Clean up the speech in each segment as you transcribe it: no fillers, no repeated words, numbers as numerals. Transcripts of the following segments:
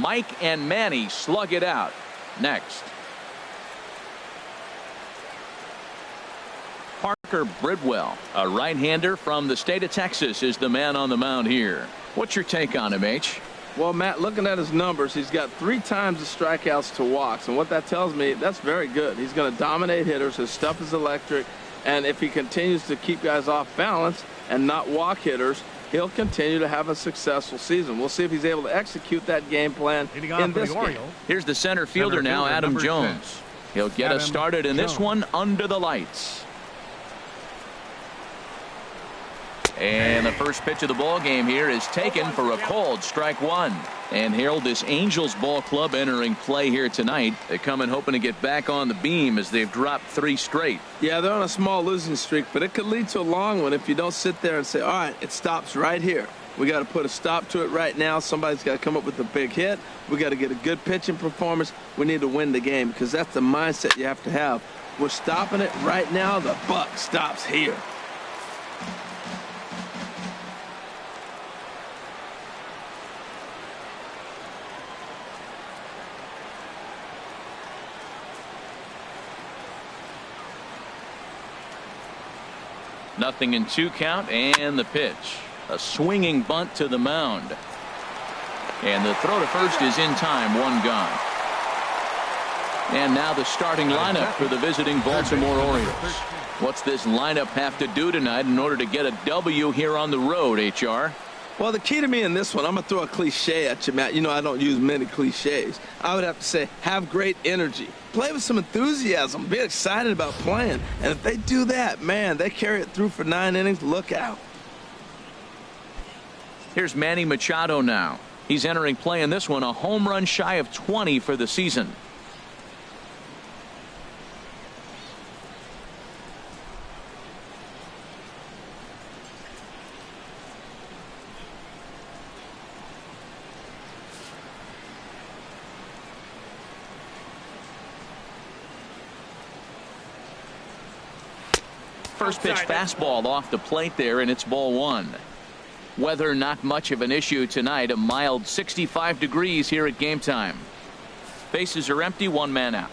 Mike and Manny slug it out next. Parker Bridwell, a right-hander from the state of Texas, is the man on the mound here. What's your take on him, H? Well, Matt, looking at his numbers, he's got 3 times the strikeouts to walks, and what that tells me, that's very good. He's going to dominate hitters. His stuff is electric, and if he continues to keep guys off balance and not walk hitters, he'll continue to have a successful season. We'll see if he's able to execute that game plan in this game. Here's the center fielder now, Adam Jones. He'll get us started in this one under the lights. And the first pitch of the ball game here is taken for a called strike one. And Harold, this Angels ball club entering play here tonight. They come in hoping to get back on the beam as they've dropped 3 straight. Yeah, they're on a small losing streak, but it could lead to a long one if you don't sit there and say, all right, it stops right here. We got to put a stop to it right now. Somebody's got to come up with a big hit. We got to get a good pitching performance. We need to win the game because that's the mindset you have to have. We're stopping it right now. The buck stops here. Nothing in 2 count, and the pitch. A swinging bunt to the mound. And the throw to first is in time, 1 gone. And now the starting lineup for the visiting Baltimore Orioles. What's this lineup have to do tonight in order to get a W here on the road, HR? Well, the key to me in this one, I'm going to throw a cliche at you, Matt. You know I don't use many cliches. I would have to say have great energy. Play with some enthusiasm. Be excited about playing. And if they do that, man, they carry it through for 9 innings. Look out. Here's Manny Machado now. He's entering play in this one, a home run shy of 20 for the season. First pitch fastball off the plate there, and it's ball 1. Weather not much of an issue tonight. A mild 65 degrees here at game time. Bases are empty, 1 man out.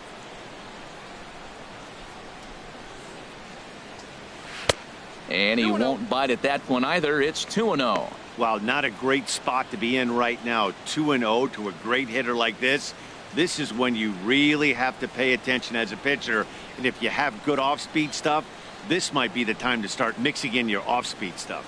And he won't bite at that one either. It's 2-0. Well, not a great spot to be in right now. 2-0 to a great hitter like this. This is when you really have to pay attention as a pitcher. And if you have good off-speed stuff, this might be the time to start mixing in your off-speed stuff.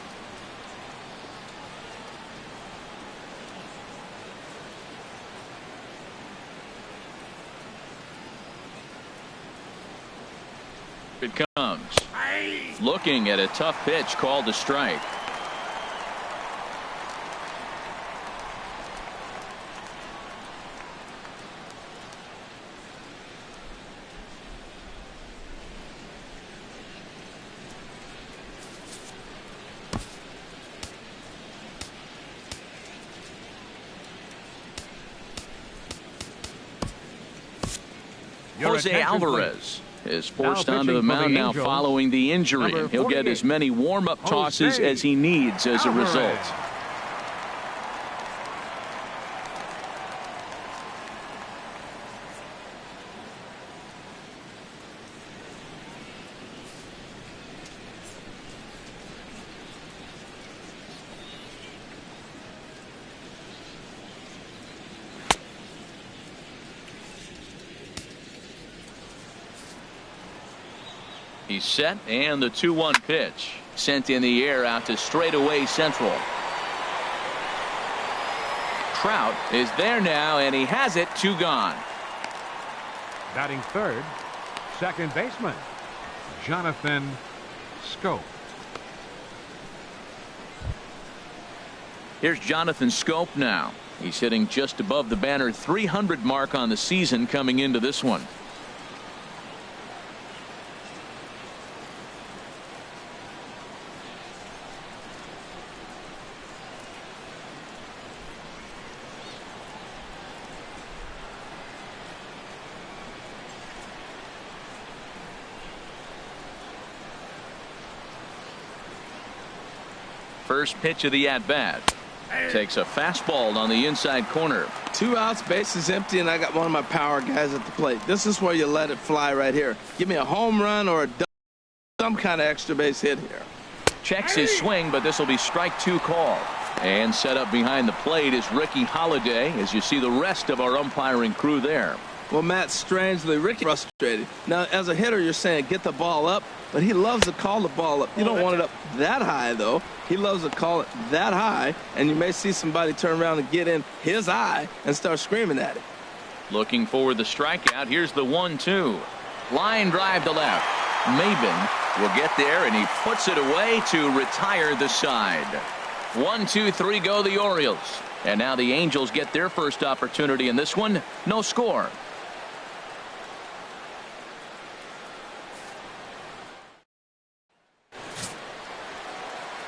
It comes. Looking at a tough pitch called a strike. Jose Alvarez is forced onto the mound now following the injury. He'll get as many warm-up tosses as he needs as a result. He's set, and the 2-1 pitch sent in the air out to straightaway central. Trout is there now, and he has it. 2 gone. Batting third, second baseman Jonathan Schoop. Here's Jonathan Schoop now. He's hitting just above the banner 300 mark on the season coming into this one. First pitch of the at-bat. Takes a fastball on the inside corner. 2 outs, bases empty, and I got one of my power guys at the plate. This is where you let it fly right here. Give me a home run or some kind of extra base hit here. Checks his swing, but this will be strike 2 call. And set up behind the plate is Ricky Holiday, as you see the rest of our umpiring crew there. Well, Matt, strangely, Ricky frustrated. Now, as a hitter, you're saying get the ball up, but he loves to call the ball up. You don't want it up that high, though. He loves to call it that high, and you may see somebody turn around and get in his eye and start screaming at him. Looking for the strikeout. Here's the 1-2. Line drive to left. Maben will get there, and he puts it away to retire the side. 1, 2, 3 go the Orioles. And now the Angels get their first opportunity in this one. No score.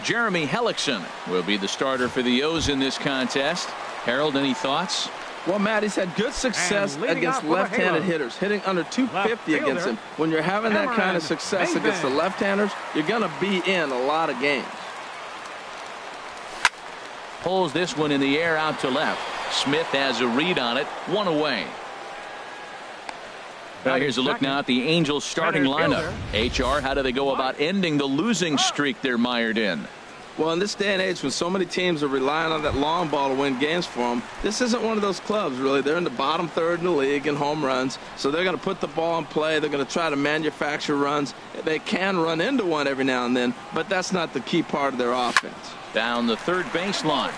Jeremy Hellickson will be the starter for the O's in this contest. Harold, any thoughts? Well, Matt, he's had good success against left-handed hitters, hitting under 250 against him. When you're having that kind of success against the left-handers, you're going to be in a lot of games. Pulls this one in the air out to left. Smith has a read on it. 1 away. Now here's a look now at the Angels starting lineup. HR, how do they go about ending the losing streak they're mired in? Well, in this day and age, when so many teams are relying on that long ball to win games for them, this isn't one of those clubs, really. They're in the bottom third in the league in home runs, so they're going to put the ball in play. They're going to try to manufacture runs. They can run into one every now and then, but that's not the key part of their offense. Down the third baseline.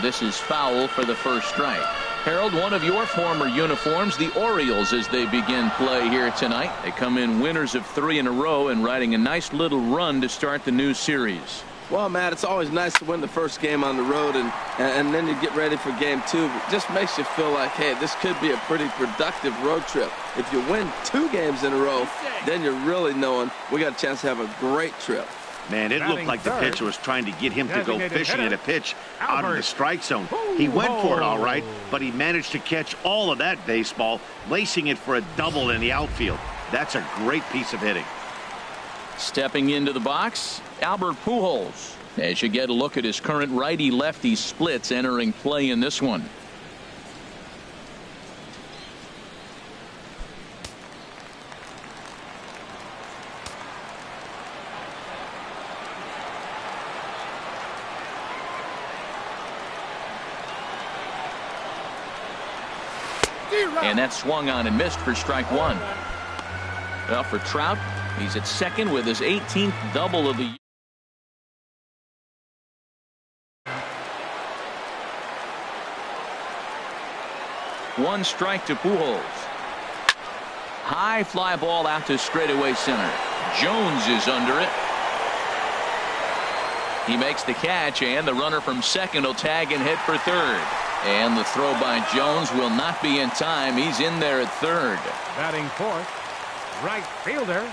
This is foul for the first strike. Harold, one of your former uniforms, the Orioles, as they begin play here tonight. They come in winners of 3 in a row and riding a nice little run to start the new series. Well, Matt, it's always nice to win the first game on the road, and then you get ready for game 2. It just makes you feel like, hey, this could be a pretty productive road trip. If you win 2 games in a row, then you're really knowing we got a chance to have a great trip. Man, it looked like the pitcher was trying to get him to go fishing at a pitch out of the strike zone. He went for it all right, but he managed to catch all of that baseball, lacing it for a double in the outfield. That's a great piece of hitting. Stepping into the box, Albert Pujols. As you get a look at his current righty-lefty splits entering play in this one. And that swung on and missed for strike 1. Well, for Trout, he's at second with his 18th double of the year. One strike to Pujols. High fly ball out to straightaway center. Jones is under it. He makes the catch, and the runner from second will tag and hit for third. And the throw by Jones will not be in time. He's in there at third. Batting fourth, right fielder,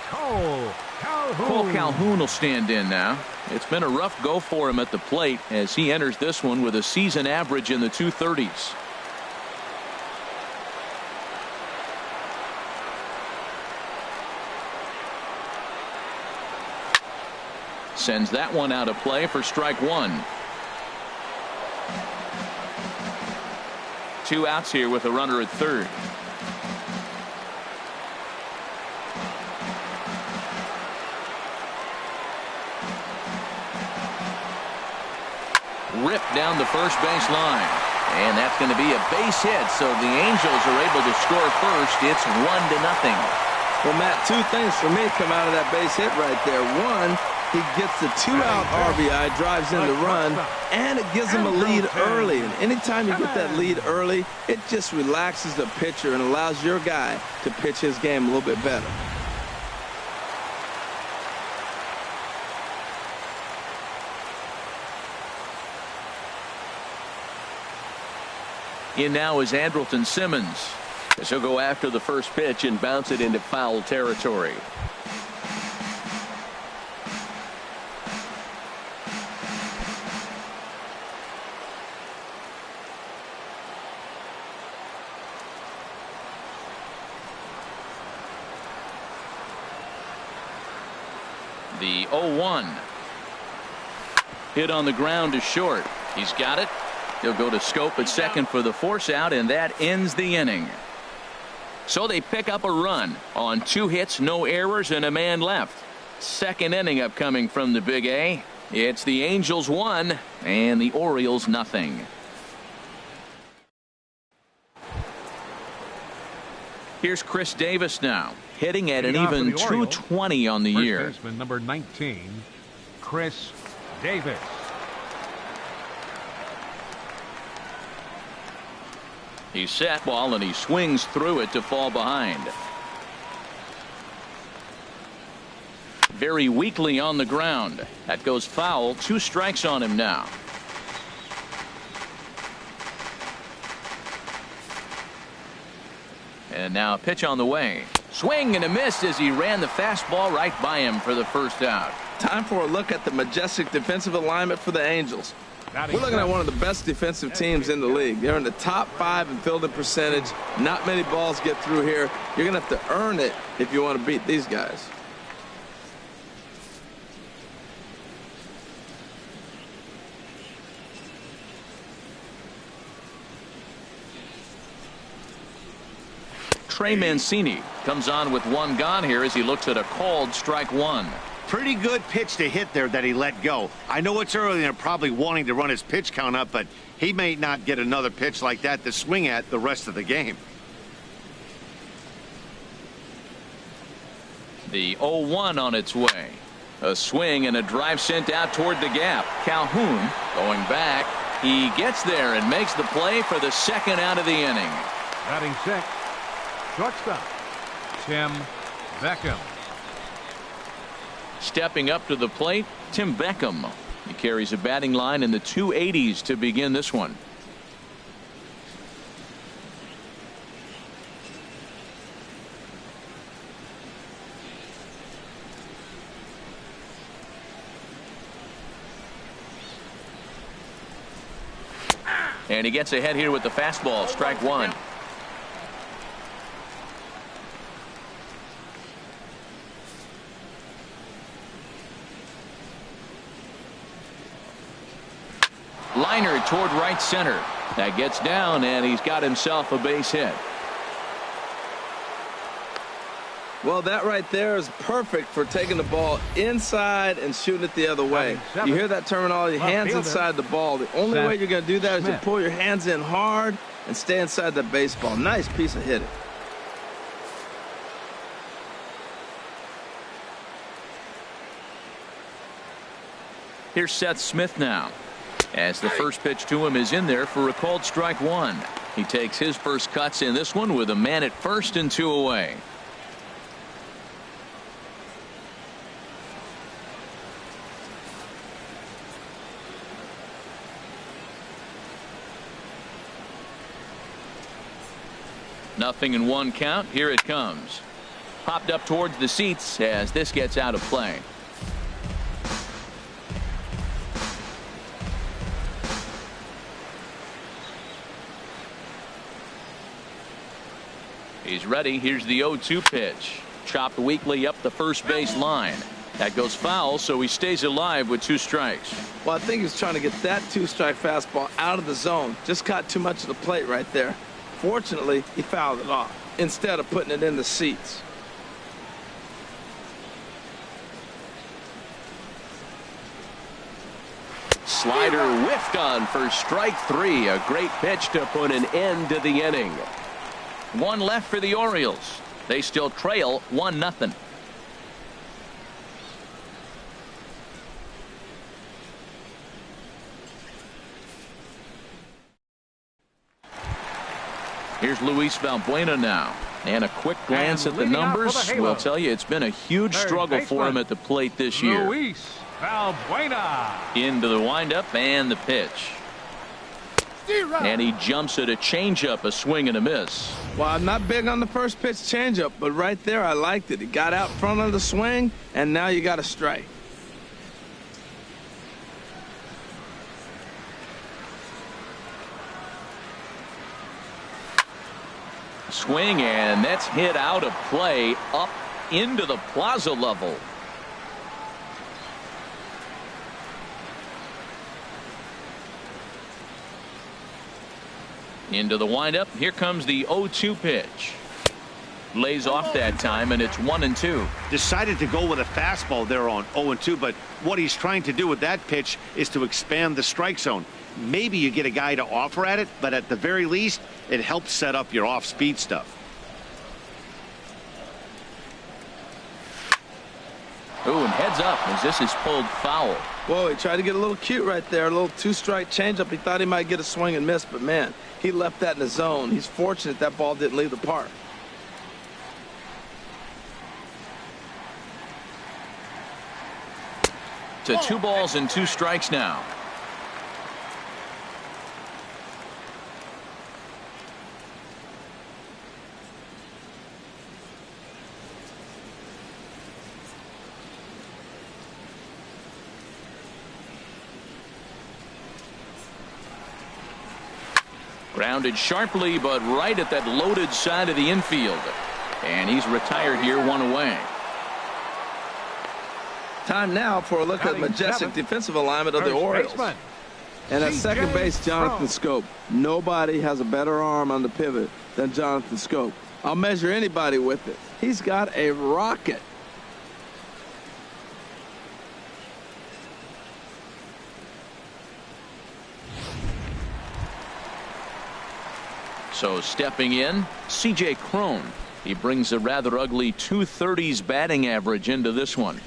Cole Calhoun. Cole Calhoun will stand in now. It's been a rough go for him at the plate as he enters this one with a season average in the 230s. Sends that one out of play for strike 1. 2 outs here with a runner at third. Ripped down the first base line. And that's going to be a base hit, so the Angels are able to score first. It's 1-0. Well, Matt, 2 things for me come out of that base hit right there. One, he gets the 2-out RBI, drives in the run, and it gives him a lead early. And anytime you get that lead early, it just relaxes the pitcher and allows your guy to pitch his game a little bit better. In now is Andrelton Simmons, as he'll go after the first pitch and bounce it into foul territory. The 0-1. Hit on the ground to short. He's got it. He'll go to Scope at second for the force out, and that ends the inning. So they pick up a run on 2 hits, no errors, and a man left. Second inning upcoming from the Big A. It's the Angels 1 and the Orioles nothing. Here's Chris Davis now, hitting at an even .220 on the year. First baseman number 19, Chris Davis. He's set ball and he swings through it to fall behind. Very weakly on the ground. That goes foul. 2 strikes on him now. And now a pitch on the way. Swing and a miss as he ran the fastball right by him for the first out. Time for a look at the majestic defensive alignment for the Angels. We're looking at one of the best defensive teams in the league. They're in the top 5 in fielding percentage. Not many balls get through here. You're going to have to earn it if you want to beat these guys. Trey Mancini comes on with 1 gone here as he looks at a called strike 1. Pretty good pitch to hit there that he let go. I know it's early and they're probably wanting to run his pitch count up, but he may not get another pitch like that to swing at the rest of the game. The 0-1 on its way. A swing and a drive sent out toward the gap. Calhoun going back. He gets there and makes the play for the second out of the inning. Batting 6, shortstop, Tim Beckham. Stepping up to the plate, Tim Beckham. He carries a batting line in the 280s to begin this one. And he gets ahead here with the fastball, strike 1. Liner toward right center. That gets down, and he's got himself a base hit. Well, that right there is perfect for taking the ball inside and shooting it the other way. You hear that terminology, hands inside the ball. The only way you're going to do that is to pull your hands in hard and stay inside the baseball. Nice piece of hitting. Here's Seth Smith now, as the first pitch to him is in there for a called strike 1. He takes his first cuts in this one with a man at first and 2 away. Nothing in 1 count. Here it comes. Popped up towards the seats as this gets out of play. He's ready. Here's the 0-2 pitch. Chopped weakly up the first base line. That goes foul, so he stays alive with 2 strikes. Well, I think he's trying to get that 2-strike fastball out of the zone. Just caught too much of the plate right there. Fortunately, he fouled it off instead of putting it in the seats. Slider whiffed on for strike 3. A great pitch to put an end to the inning. 1 left for the Orioles. They still trail 1-0. Here's Luis Valbuena now, and a quick glance at the numbers will tell you it's been a huge struggle for him at the plate this year. Luis Valbuena. Into the windup and the pitch. And he jumps at a changeup, a swing and a miss. Well, I'm not big on the first pitch changeup, but right there I liked it. He got out front of the swing, and now you got a strike. Swing, and that's hit out of play up into the plaza level. Into the windup. Here comes the 0-2 pitch. Lays off that time, and it's 1-2. Decided to go with a fastball there on 0-2, but what he's trying to do with that pitch is to expand the strike zone. Maybe you get a guy to offer at it, but at the very least, it helps set up your off-speed stuff. Ooh, and heads up as this is pulled foul. Whoa, he tried to get a little cute right there. A little two-strike changeup. He thought he might get a swing and miss, but man, he left that in the zone. He's fortunate that ball didn't leave the park. To 2 balls and 2 strikes now. Grounded sharply, but right at that loaded side of the infield. And he's retired here, 1 away. Time now for a look at the majestic defensive alignment of the Orioles. And at second base, Jonathan Schoop. Nobody has a better arm on the pivot than Jonathan Schoop. I'll measure anybody with it. He's got a rocket. So stepping in, C.J. Cron. He brings a rather ugly 230s batting average into this one.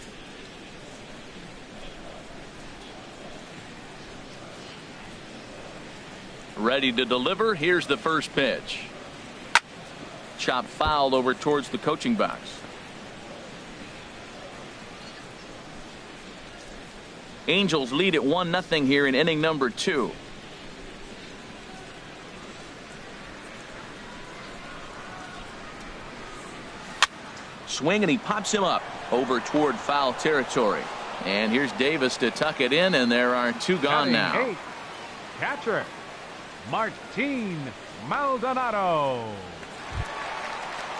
Ready to deliver. Here's the first pitch. Chop foul over towards the coaching box. Angels lead at 1-0 here in inning number 2. Swing, and he pops him up over toward foul territory. And here's Davis to tuck it in, and there are 2 gone now. 8. Catcher Martin Maldonado.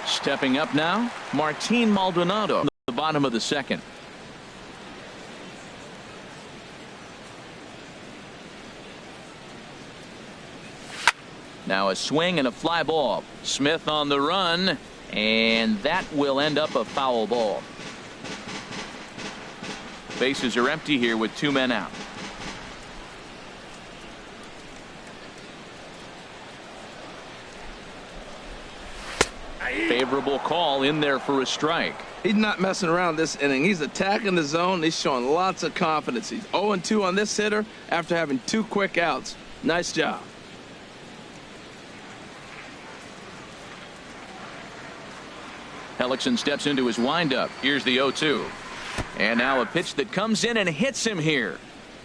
Stepping up now, Martin Maldonado at the bottom of the second. Now a swing and a fly ball. Smith on the run, and that will end up a foul ball. Bases are empty here with 2 men out. Favorable call in there for a strike. He's not messing around this inning. He's attacking the zone. He's showing lots of confidence. He's 0-2 on this hitter after having 2 quick outs. Nice job. Hellickson steps into his windup. Here's the 0-2. And now a pitch that comes in and hits him here.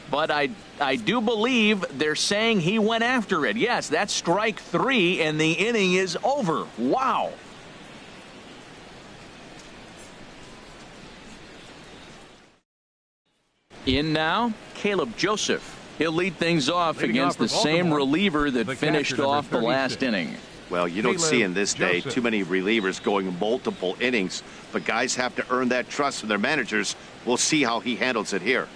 But I do believe they're saying he went after it. Yes, that's strike 3, and the inning is over. Wow. In now, Caleb Joseph. He'll lead things off against the same reliever that finished off the last inning. Well, you don't see in this day too many relievers going multiple innings, but guys have to earn that trust from their managers. We'll see how he handles it here.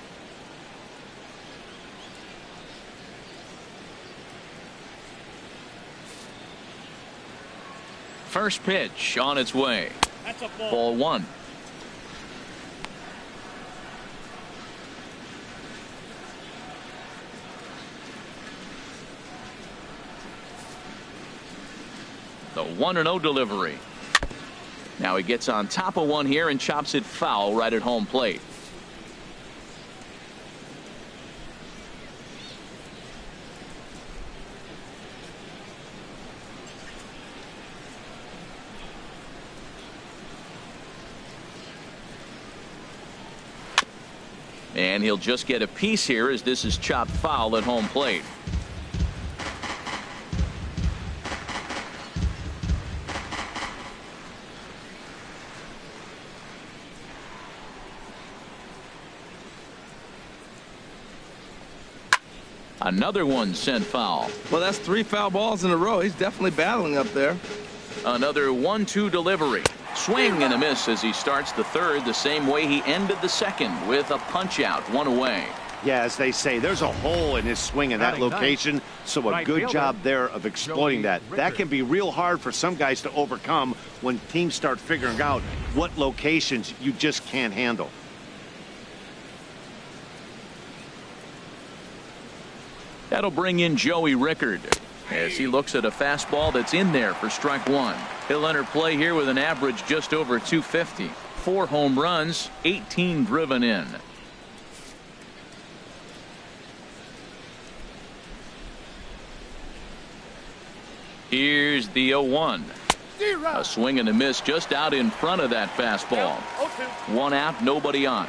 First pitch on its way. That's a ball. Ball 1. The 1-0 delivery. Now he gets on top of one here and chops it foul right at home plate. And he'll just get a piece here as this is chopped foul at home plate. Another one sent foul. Well, that's 3 foul balls in a row. He's definitely battling up there. Another 1-2 delivery. Swing and a miss as he starts the third the same way he ended the second with a punch out, 1 away. Yeah, as they say, there's a hole in his swing in that location, so a good job there of exploiting that. That can be real hard for some guys to overcome when teams start figuring out what locations you just can't handle. That'll bring in Joey Rickard as he looks at a fastball that's in there for strike one. He'll enter play here with an average just over 250. 4 home runs, 18 driven in. Here's the 0-1. A swing and a miss just out in front of that fastball. 1 out, nobody on.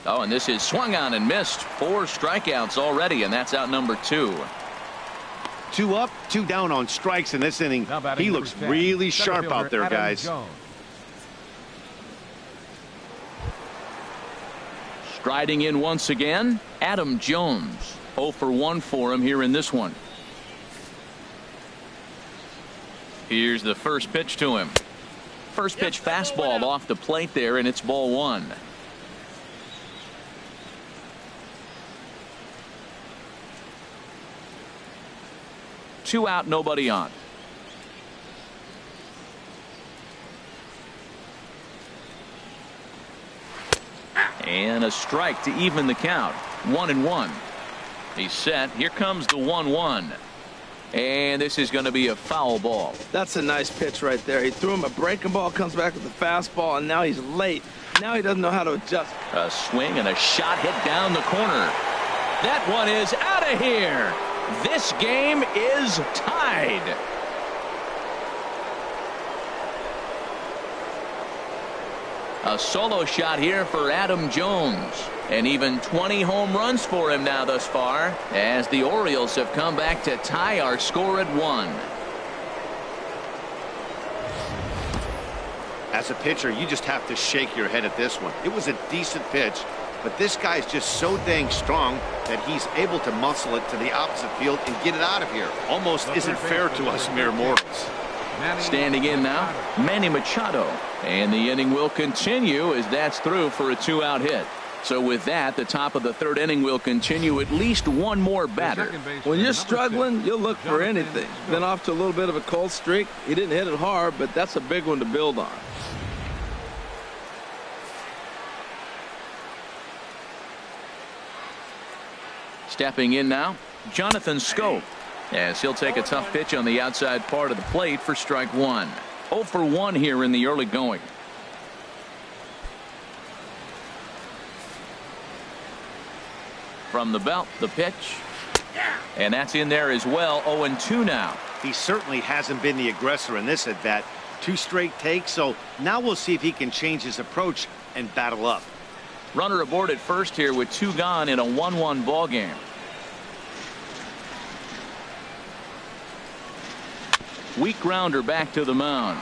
Oh, and this is swung on and missed. 4 strikeouts already, and that's out number 2. 2 up, 2 down on strikes in this inning. He looks really sharp out there, guys. Striding in once again, Adam Jones. 0 for 1 for him here in this one. Here's the first pitch to him. First pitch fastball off the plate there, and it's ball 1. Two out, nobody on. And a strike to even the count. 1-1. He's set. Here comes the 1-1. And this is going to be a foul ball. That's a nice pitch right there. He threw him a breaking ball, comes back with the fastball, and now he's late. Now he doesn't know how to adjust. A swing and a shot hit down the corner. That one is out of here. This game is tied. A solo shot here for Adam Jones, and even 20 home runs for him now thus far, as the Orioles have come back to tie our score at 1. As a pitcher, you just have to shake your head at this one. It was a decent pitch, but this guy's just so dang strong that he's able to muscle it to the opposite field and get it out of here. Almost isn't fair to us mere mortals. Standing in now, Manny Machado. And the inning will continue as that's through for a 2-out hit. So with that, the top of the 3rd inning will continue. At least one more batter. When you're struggling, you'll look for anything. Been off to a little bit of a cold streak. He didn't hit it hard, but that's a big one to build on. Stepping in now, Jonathan Schoop, as he'll take a tough pitch on the outside part of the plate for strike 1. 0 for 1 here in the early going. From the belt, the pitch. And that's in there as well. 0-2 now. He certainly hasn't been the aggressor in this at bat. 2 straight takes, so now we'll see if he can change his approach and battle up. Runner aboard at first here with 2 gone in a 1-1 ball game. Weak grounder back to the mound.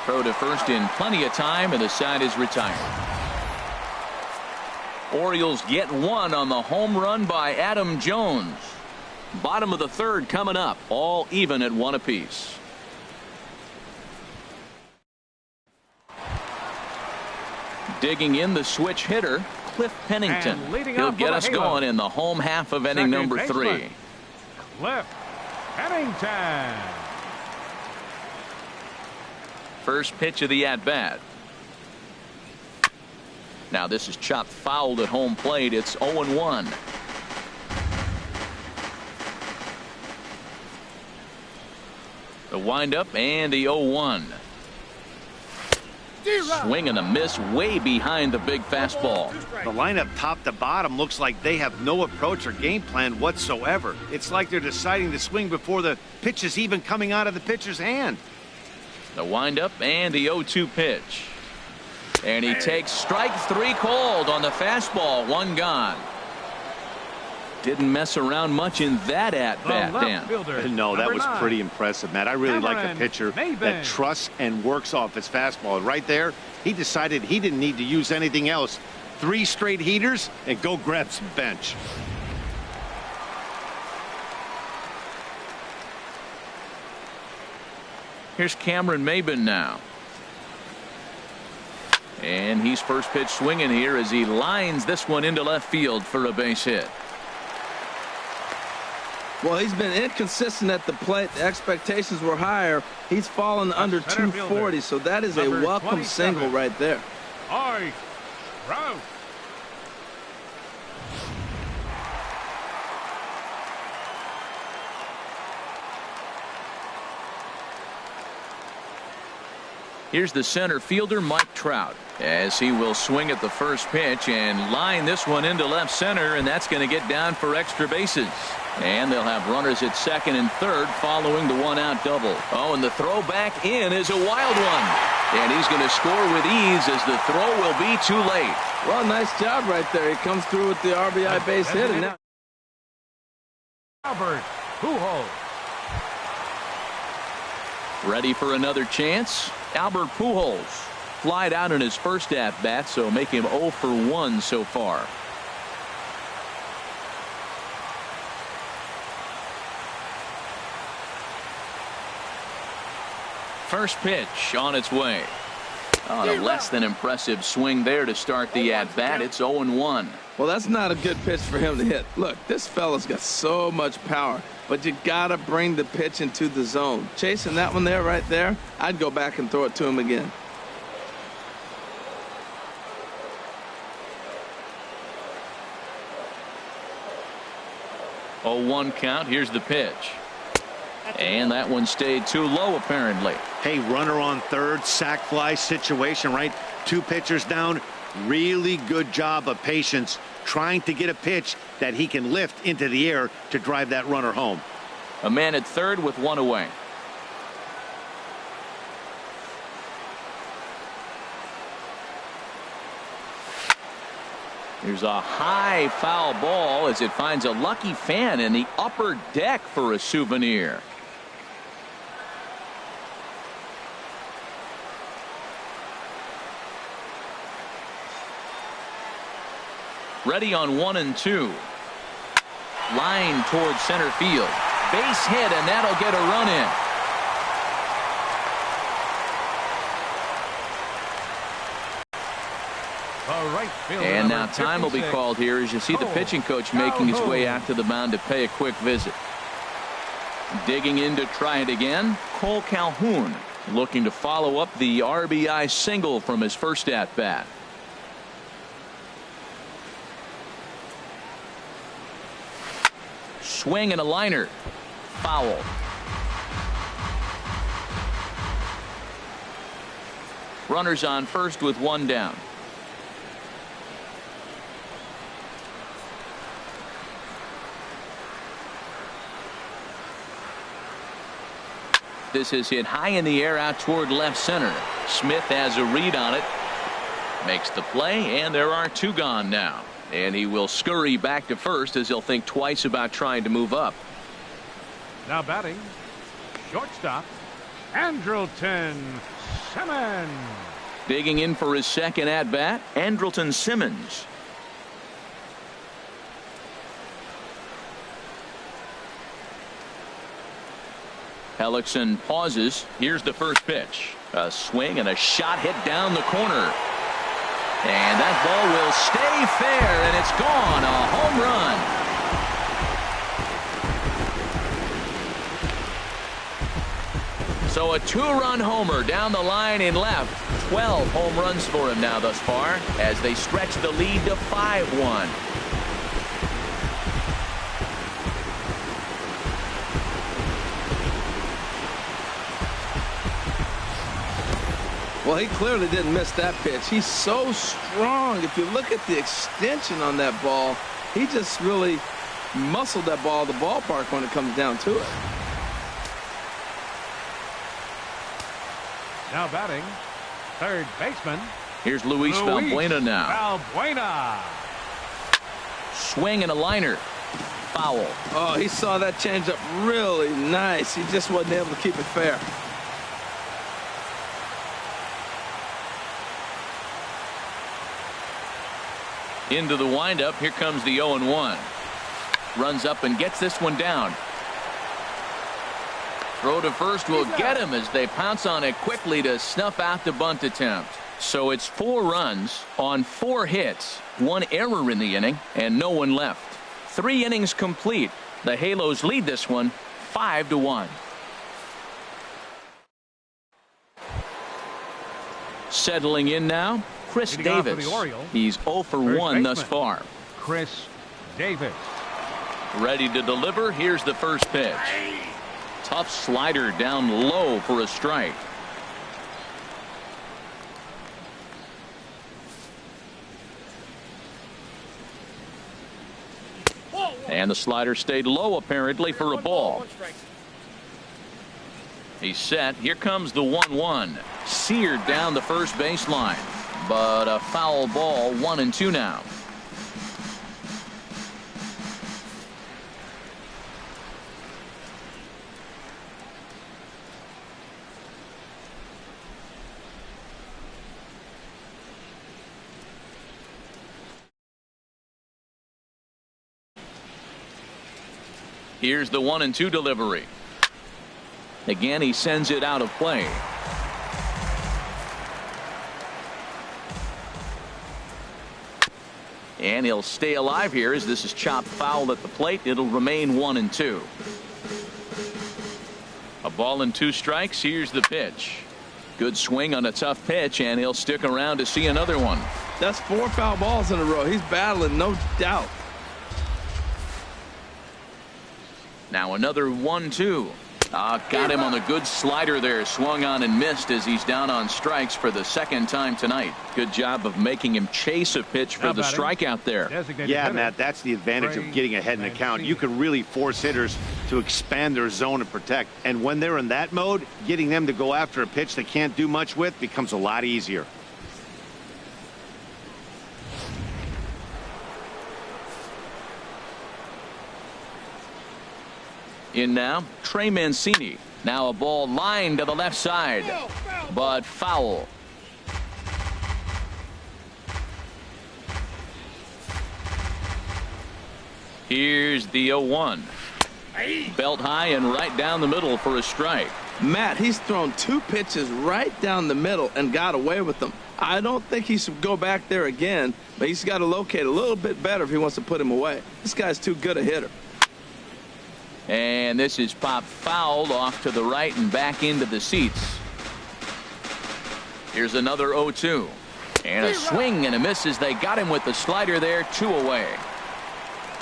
Throw to first in plenty of time, and the side is retired. Orioles get 1 on the home run by Adam Jones. Bottom of the 3rd coming up, all even at 1 apiece. Digging in the switch hitter, Cliff Pennington. He'll get us going in the home half of inning number 3. Cliff Pennington. First pitch of the at-bat. Now this is chopped fouled at home plate. It's 0-1. The windup and the 0-1. Swing and a miss way behind the big fastball. The lineup top to bottom looks like they have no approach or game plan whatsoever. It's like they're deciding to swing before the pitch is even coming out of the pitcher's hand. The windup and the 0-2 pitch. And he takes strike 3 called on the fastball. 1 gone. Didn't mess around much in that at-bat, Dan. No, that was pretty impressive, Matt. I really like a pitcher that trusts and works off his fastball. Right there, he decided he didn't need to use anything else. 3 straight heaters and go grab some bench. Here's Cameron Maybin now. And he's first pitch swinging here as he lines this one into left field for a base hit. Well, he's been inconsistent at the plate. The expectations were higher. He's fallen under 240, so that is a welcome single right there. Here's the center fielder, Mike Trout, as he will swing at the first pitch and line this one into left center, and that's going to get down for extra bases. And they'll have runners at second and third following the one-out double. Oh, and the throw back in is a wild one. And he's going to score with ease as the throw will be too late. Well, nice job right there. He comes through with the RBI base hit. And now Albert Pujols. Ready for another chance? Albert Pujols flied out in his first at-bat, so make him 0 for 1 so far. First pitch on its way. On a less than impressive swing there to start the at-bat. It's 0-1. Well, that's not a good pitch for him to hit. Look, this fella's got so much power, but you got to bring the pitch into the zone. Chasing that one there, right there, I'd go back and throw it to him again. Oh, 1 count. Here's the pitch. And that one stayed too low, apparently. Hey, runner on third, sac fly situation, right? 2 pitchers down. Really good job of patience trying to get a pitch that he can lift into the air to drive that runner home. A man at third with 1 away. Here's a high foul ball as it finds a lucky fan in the upper deck for a souvenir. Ready on 1 and 2. Line towards center field. Base hit, and that'll get a run in. And now time will be called here as you see the pitching coach making his way out to the mound to pay a quick visit. Digging in to try it again, Cole Calhoun, looking to follow up the RBI single from his first at-bat. Swing and a liner. Foul. Runners on first with 1 down. This is hit high in the air out toward left center. Smith has a read on it. Makes the play, and there are 2 gone now. And he will scurry back to first as he'll think twice about trying to move up. Now batting, shortstop, Andrelton Simmons. Digging in for his second at-bat, Andrelton Simmons. Hellickson pauses. Here's the first pitch. A swing and a shot hit down the corner. And that ball will stay fair, and it's gone. A home run. So a 2-run homer down the line in left. 12 home runs for him now thus far as they stretch the lead to 5-1. Well, he clearly didn't miss that pitch. He's so strong. If you look at the extension on that ball, he just really muscled that ball to the ballpark when it comes down to it. Now batting, third baseman. Here's Luis Valbuena now. Valbuena. Swing and a liner. Foul. Oh, he saw that changeup really nice. He just wasn't able to keep it fair. Into the windup. Here comes the 0-1. Runs up and gets this one down. Throw to first will get him as they pounce on it quickly to snuff out the bunt attempt. So it's 4 runs on 4 hits, 1 error in the inning, and no one left. 3 innings complete. The Halos lead this one 5-1. Settling in now, Chris Davis. He's 0 for 1 thus far. Chris Davis. Ready to deliver. Here's the first pitch. Tough slider down low for a strike. And the slider stayed low apparently for a ball. He's set. Here comes the 1-1. Seared down the first baseline. But a foul ball, 1-2 now. Here's the 1-2 delivery. Again, he sends it out of play. And he'll stay alive here as this is chopped foul at the plate. It'll remain 1-2. A ball and 2 strikes. Here's the pitch. Good swing on a tough pitch, and he'll stick around to see another one. That's 4 foul balls in a row. He's battling, no doubt. Now another 1-2. Got him on the good slider there. Swung on and missed as he's down on strikes for the 2nd time tonight. Good job of making him chase a pitch for the strikeout there. Yeah, Matt, that's the advantage of getting ahead in the count. You can really force hitters to expand their zone and protect. And when they're in that mode, getting them to go after a pitch they can't do much with becomes a lot easier. In now, Trey Mancini. Now a ball lined to the left side, but foul. Here's the 0-1. Belt high and right down the middle for a strike. Matt, he's thrown 2 pitches right down the middle and got away with them. I don't think he should go back there again, but he's got to locate a little bit better if he wants to put him away. This guy's too good a hitter. And this is popped fouled off to the right and back into the seats. Here's another 0-2. And a swing and a miss as they got him with the slider there. 2 away.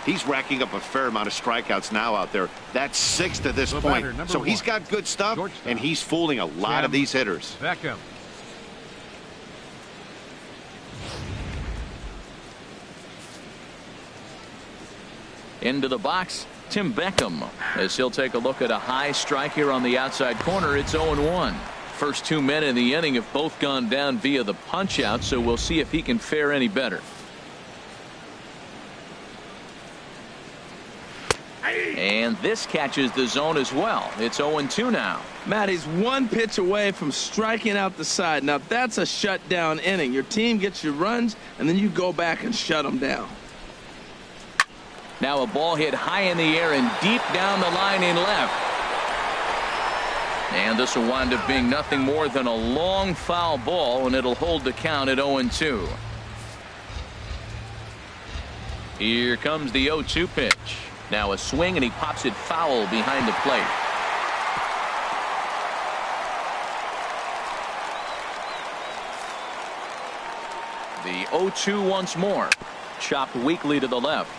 He's racking up a fair amount of strikeouts now out there. That's 6 to this point. So he's got good stuff, and he's fooling a lot of these hitters. Beckham. Into the box, Tim Beckham, as he'll take a look at a high strike here on the outside corner. It's 0-1. First 2 men in the inning have both gone down via the punch out, so we'll see if he can fare any better. And this catches the zone as well. It's 0-2 now. Matt, he's 1 pitch away from striking out the side. Now that's a shutdown inning. Your team gets your runs, and then you go back and shut them down. Now a ball hit high in the air and deep down the line in left. And this will wind up being nothing more than a long foul ball, and it'll hold the count at 0-2. Here comes the 0-2 pitch. Now a swing, and he pops it foul behind the plate. The 0-2 once more. Chopped weakly to the left.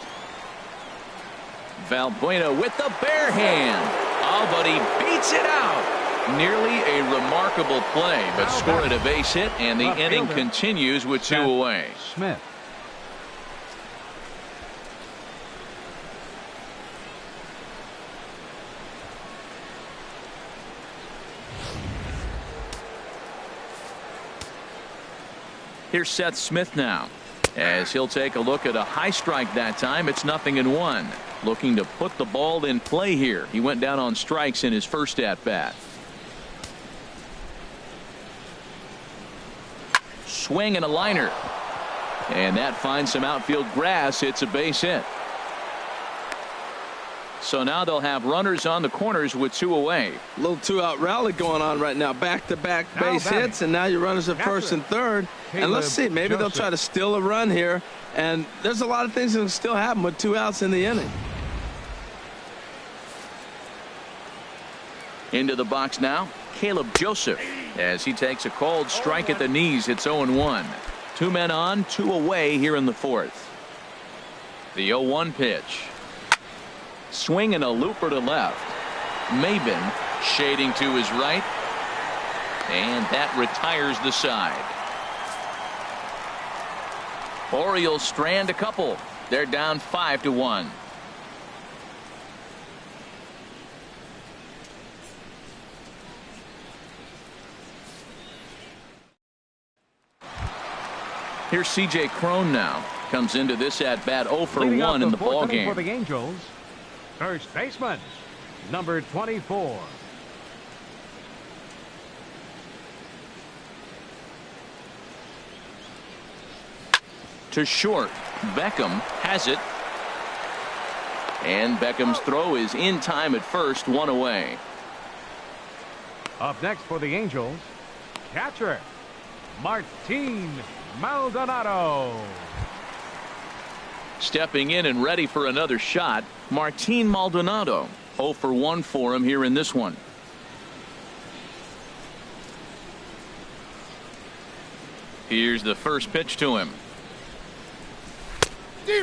Valbuena with the bare hand. Oh, but he beats it out. Nearly a remarkable play, but scored a base hit, and the inning continues with 2 away. Smith. Here's Seth Smith now, as he'll take a look at a high strike that time. It's 0-1. Looking to put the ball in play here. He went down on strikes in his first at bat. Swing and a liner, and that finds some outfield grass. It's a base hit. So now they'll have runners on the corners with 2 away. A little 2-out rally going on right now. Back-to-back base hits, and now your runners at first and third. And let's see, maybe they'll try to steal a run here. And there's a lot of things that can still happen with 2 outs in the inning. Into the box now, Caleb Joseph, as he takes a cold strike at the knees. It's 0-1. 2 men on, 2 away here in the 4th. The 0-1 pitch. Swing and a looper to left. Maben shading to his right. And that retires the side. Orioles strand a couple. They're down 5-1. Here's C.J. Cron now. Comes into this at bat 0 for 1 in the ball game. For the Angels, first baseman, number 24. To short. Beckham has it. And Beckham's throw is in time at first, 1 away. Up next for the Angels, catcher, Martin Maldonado. Stepping in and ready for another shot, Martin Maldonado. 0 for 1 for him here in this one. Here's the first pitch to him.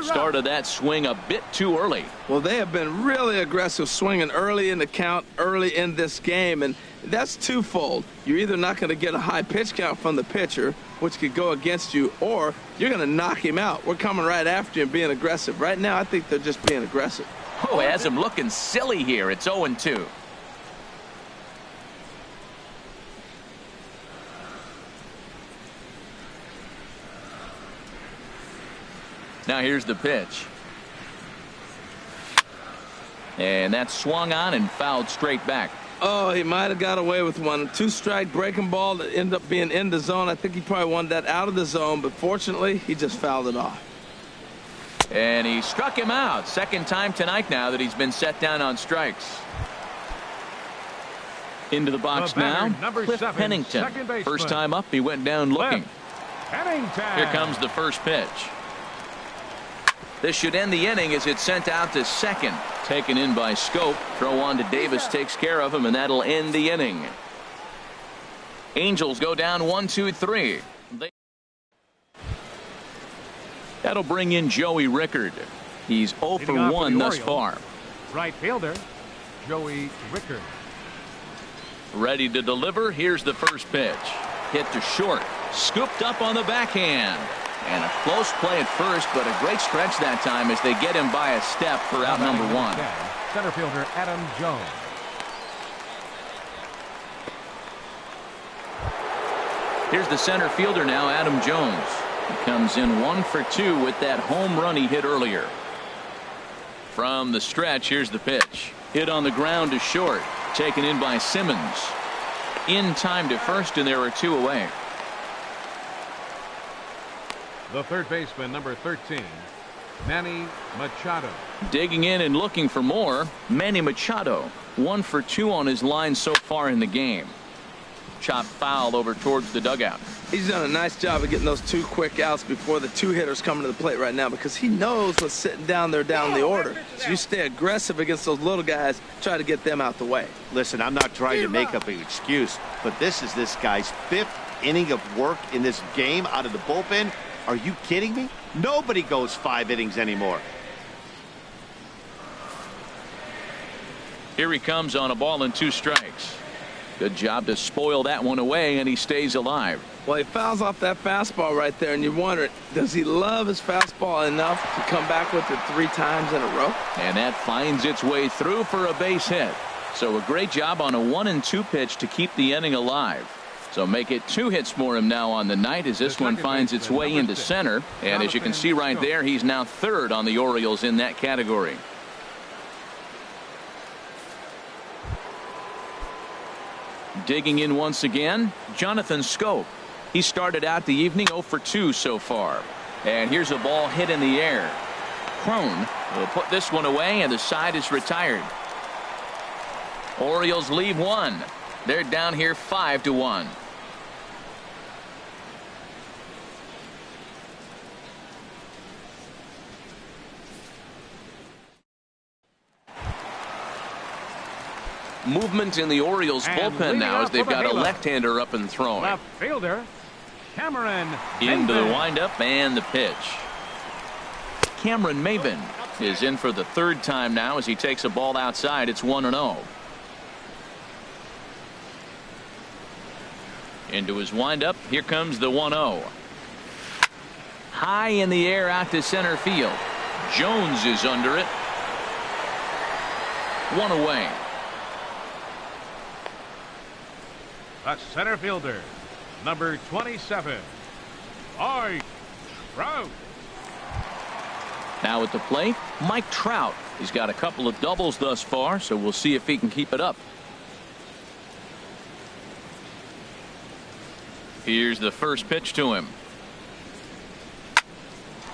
Started that swing a bit too early. Well, they have been really aggressive swinging early in the count, early in this game, and that's twofold. You're either not going to get a high pitch count from the pitcher, which could go against you, or you're going to knock him out. We're coming right after you and being aggressive. Right now, I think they're just being aggressive. Oh, has him looking silly here. It's 0-2. Now here's the pitch. And that's swung on and fouled straight back. Oh, he might have got away with one. 2-strike breaking ball that ended up being in the zone. I think he probably wanted that out of the zone, but fortunately, he just fouled it off. And he struck him out. Second time tonight now that he's been set down on strikes. Into the box now, Cliff Pennington. First time up, he went down looking. Here comes the first pitch. This should end the inning as it's sent out to second. Taken in by Scope. Throw on to Davis, takes care of him, and that'll end the inning. Angels go down 1-2-3. That'll bring in Joey Rickard. He's 0 for 1 thus far. Right fielder, Joey Rickard. Ready to deliver. Here's the first pitch. Hit to short. Scooped up on the backhand. And a close play at first, but a great stretch that time as they get him by a step for out number 1. Center fielder Adam Jones. Here's the center fielder now, Adam Jones. He comes in 1 for 2 with that home run he hit earlier. From the stretch, here's the pitch. Hit on the ground to short. Taken in by Simmons. In time to first, and there are 2 away. The third baseman, number 13, Manny Machado. Digging in and looking for more, Manny Machado. 1 for 2 on his line so far in the game. Chopped foul over towards the dugout. He's done a nice job of getting those 2 quick outs before the 2 hitters coming to the plate right now, because he knows what's sitting down there down the order. So you stay aggressive against those little guys, try to get them out the way. Listen, I'm not trying to make up an excuse, but this is this guy's 5th inning of work in this game out of the bullpen. Are you kidding me? Nobody goes 5 innings anymore. Here he comes on a ball and 2 strikes. Good job to spoil that one away, and he stays alive. Well, he fouls off that fastball right there, and you wonder, does he love his fastball enough to come back with it 3 times in a row? And that finds its way through for a base hit. So a great job on a 1-2 pitch to keep the inning alive. So make it 2 hits for him now on the night as this one finds its way into center. And as you can see right there, he's now 3rd on the Orioles in that category. Digging in once again, Jonathan Scope. He started out the evening 0 for 2 so far. And here's a ball hit in the air. Cron We'll put this one away, and the side is retired. Orioles leave one. They're down here 5-1. Movement in the Orioles bullpen now as they've got a left-hander up and throwing. Left fielder Cameron into the Maven. windup and the pitch. Cameron Maven is in for the third time now as he takes a ball outside. It's 1-0. Into his windup. Here comes the 1-0. High in the air out to center field. Jones is under it. One away. A center fielder, number 27, Mike Trout. Now at the plate, Mike Trout. He's got a couple of doubles thus far, so we'll see if he can keep it up. Here's the first pitch to him.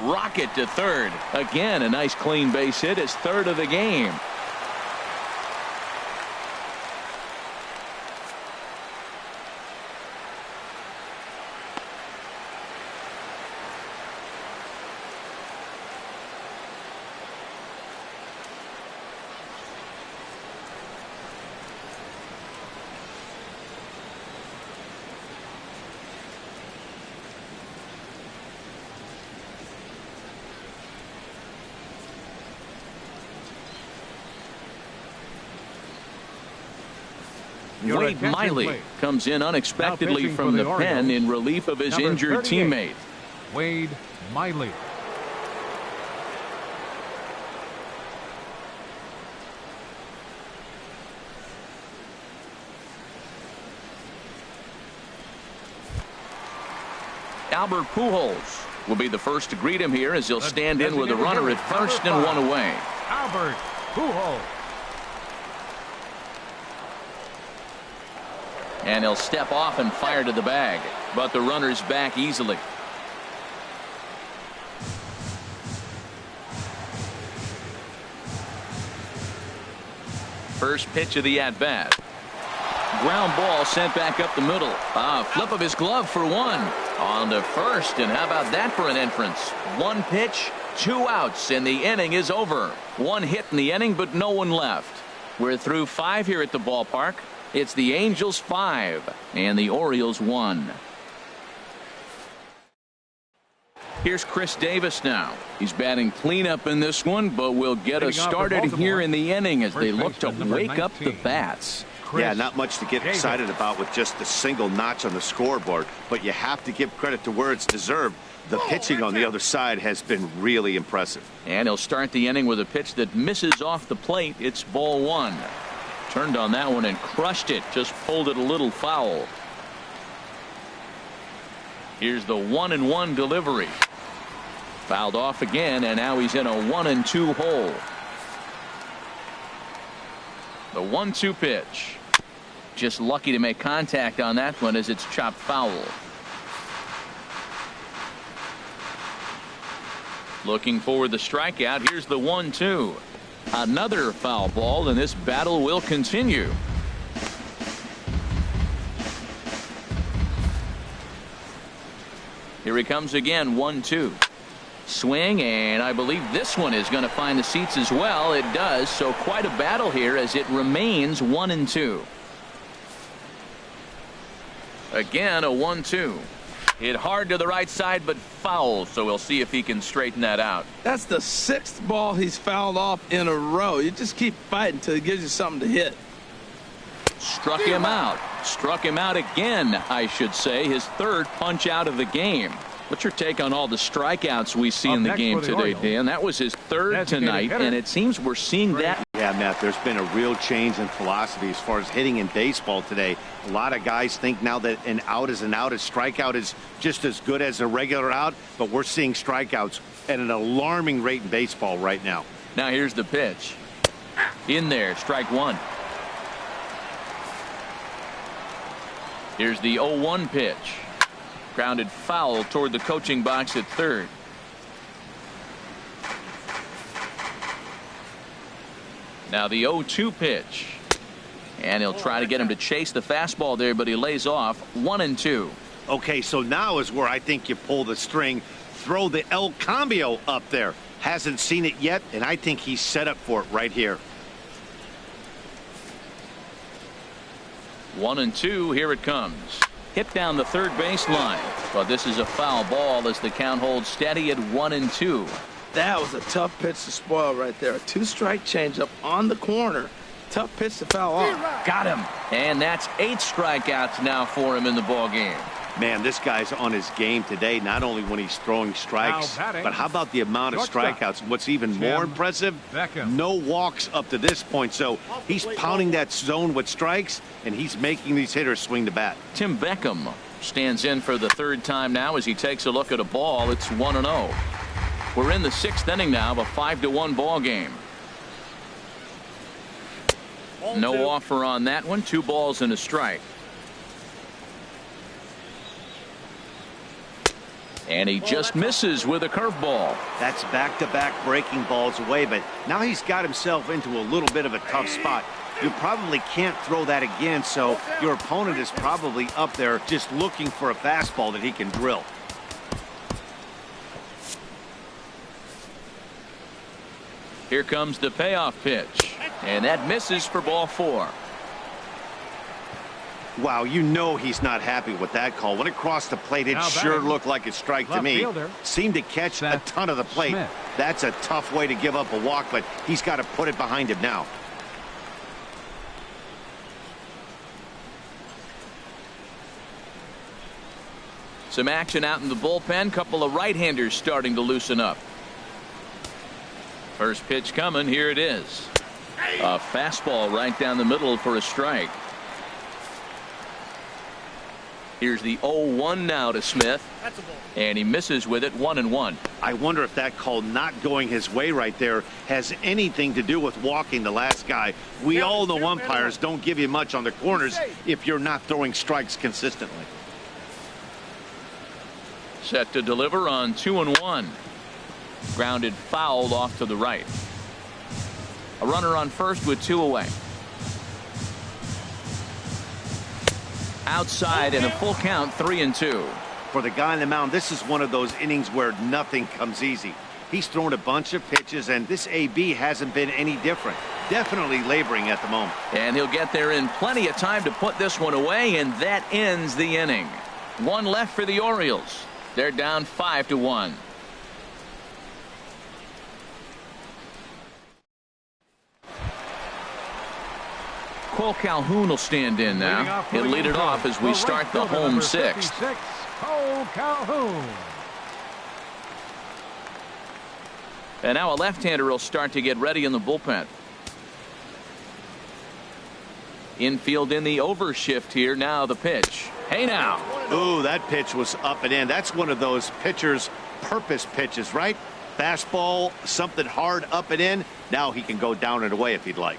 Rocket to third. Again, a nice clean base hit. His third of the game. Wade Miley comes in unexpectedly from the pen in relief of his injured teammate. Wade Miley. Albert Pujols will be the first to greet him here as he'll stand in with a runner at first and one away. Albert Pujols. And he'll step off and fire to the bag, but the runner's back easily. First pitch of the at-bat. Ground ball sent back up the middle. Flip of his glove for one. On to first, and how about that for an entrance? One pitch, 2 outs, and the inning is over. One hit in the inning, but no one left. We're through 5 here at the ballpark. It's the Angels 5 and the Orioles 1. Here's Chris Davis now. He's batting cleanup in this one, but will get us started here in the inning as they look to wake up the bats. Yeah, not much to get excited about with just a single notch on the scoreboard, but you have to give credit to where it's deserved. The pitching on the other side has been really impressive. And he'll start the inning with a pitch that misses off the plate. It's ball 1. Turned on that one and crushed it. Just pulled it a little foul. Here's the 1-1 delivery. Fouled off again, and now he's in a 1-2 hole. The 1-2 pitch. Just lucky to make contact on that one as it's chopped foul. Looking for the strikeout. Here's the 1-2. Another foul ball, and this battle will continue. Here he comes again. 1-2. Swing, and I believe this one is going to find the seats as well. It does. So quite a battle here as it remains 1-2. Again, a 1-2. Hit hard to the right side, but foul, so we'll see if he can straighten that out. That's the 6th ball he's fouled off in a row. You just keep fighting until he gives you something to hit. Struck him out. Struck him out again, I should say. His third punch out of the game. What's your take on all the strikeouts we see in the game today, Dan? That was his third tonight, and it seems we're seeing that. Yeah, Matt, there's been a real change in philosophy as far as hitting in baseball today. A lot of guys think now that an out is an out. A strikeout is just as good as a regular out, but we're seeing strikeouts at an alarming rate in baseball right now. Now here's the pitch. In there, strike 1. Here's the 0-1 pitch. Grounded foul toward the coaching box at third. Now the 0-2 pitch. And he'll try to get him to chase the fastball there, but he lays off 1-2. Okay, so now is where I think you pull the string. Throw the El Cambio up there. Hasn't seen it yet, and I think he's set up for it right here. 1-2. Here it comes. Hit down the third base line. But this is a foul ball as the count holds steady at 1-2. That was a tough pitch to spoil right there. A 2-strike changeup on the corner. Tough pitch to foul off. Got him. And that's 8 strikeouts now for him in the ball game. Man, this guy's on his game today, not only when he's throwing strikes, but how about the amount of strikeouts? What's even more impressive, no walks up to this point. So he's pounding that zone with strikes, and he's making these hitters swing the bat. Tim Beckham stands in for the third time now as he takes a look at a ball. It's 1-0. We're in the 6th inning now of a 5-1 ball game. No offer on that one. 2 balls and a strike. And he just misses with a curveball. That's back-to-back breaking balls away, but now he's got himself into a little bit of a tough spot. You probably can't throw that again, so your opponent is probably up there just looking for a fastball that he can drill. Here comes the payoff pitch. And that misses for ball 4. Wow, you know he's not happy with that call. When it crossed the plate, it sure looked like a strike to me. Seemed to catch a ton of the plate. That's a tough way to give up a walk, but he's got to put it behind him now. Some action out in the bullpen. Couple of right-handers starting to loosen up. First pitch coming. Here it is. A fastball right down the middle for a strike. Here's the 0-1 now to Smith. And he misses with it. 1-1. I wonder if that call not going his way right there has anything to do with walking the last guy. We all know umpires don't give you much on the corners if you're not throwing strikes consistently. Set to deliver on 2-1. Grounded foul off to the right. A runner on first with 2 away. Outside and a full count. 3-2. For the guy on the mound, this is one of those innings where nothing comes easy. He's thrown a bunch of pitches, and this AB hasn't been any different. Definitely laboring at the moment. And he'll get there in plenty of time to put this one away, and that ends the inning. 1 left for the Orioles. They're down 5-1. Cole Calhoun will stand in now. He'll lead it off as we start the home 6th. Cole Calhoun. And now a left-hander will start to get ready in the bullpen. Infield in the overshift here. Now the pitch. Hey now. Ooh, that pitch was up and in. That's one of those pitcher's purpose pitches, right? Fastball, something hard up and in. Now he can go down and away if he'd like.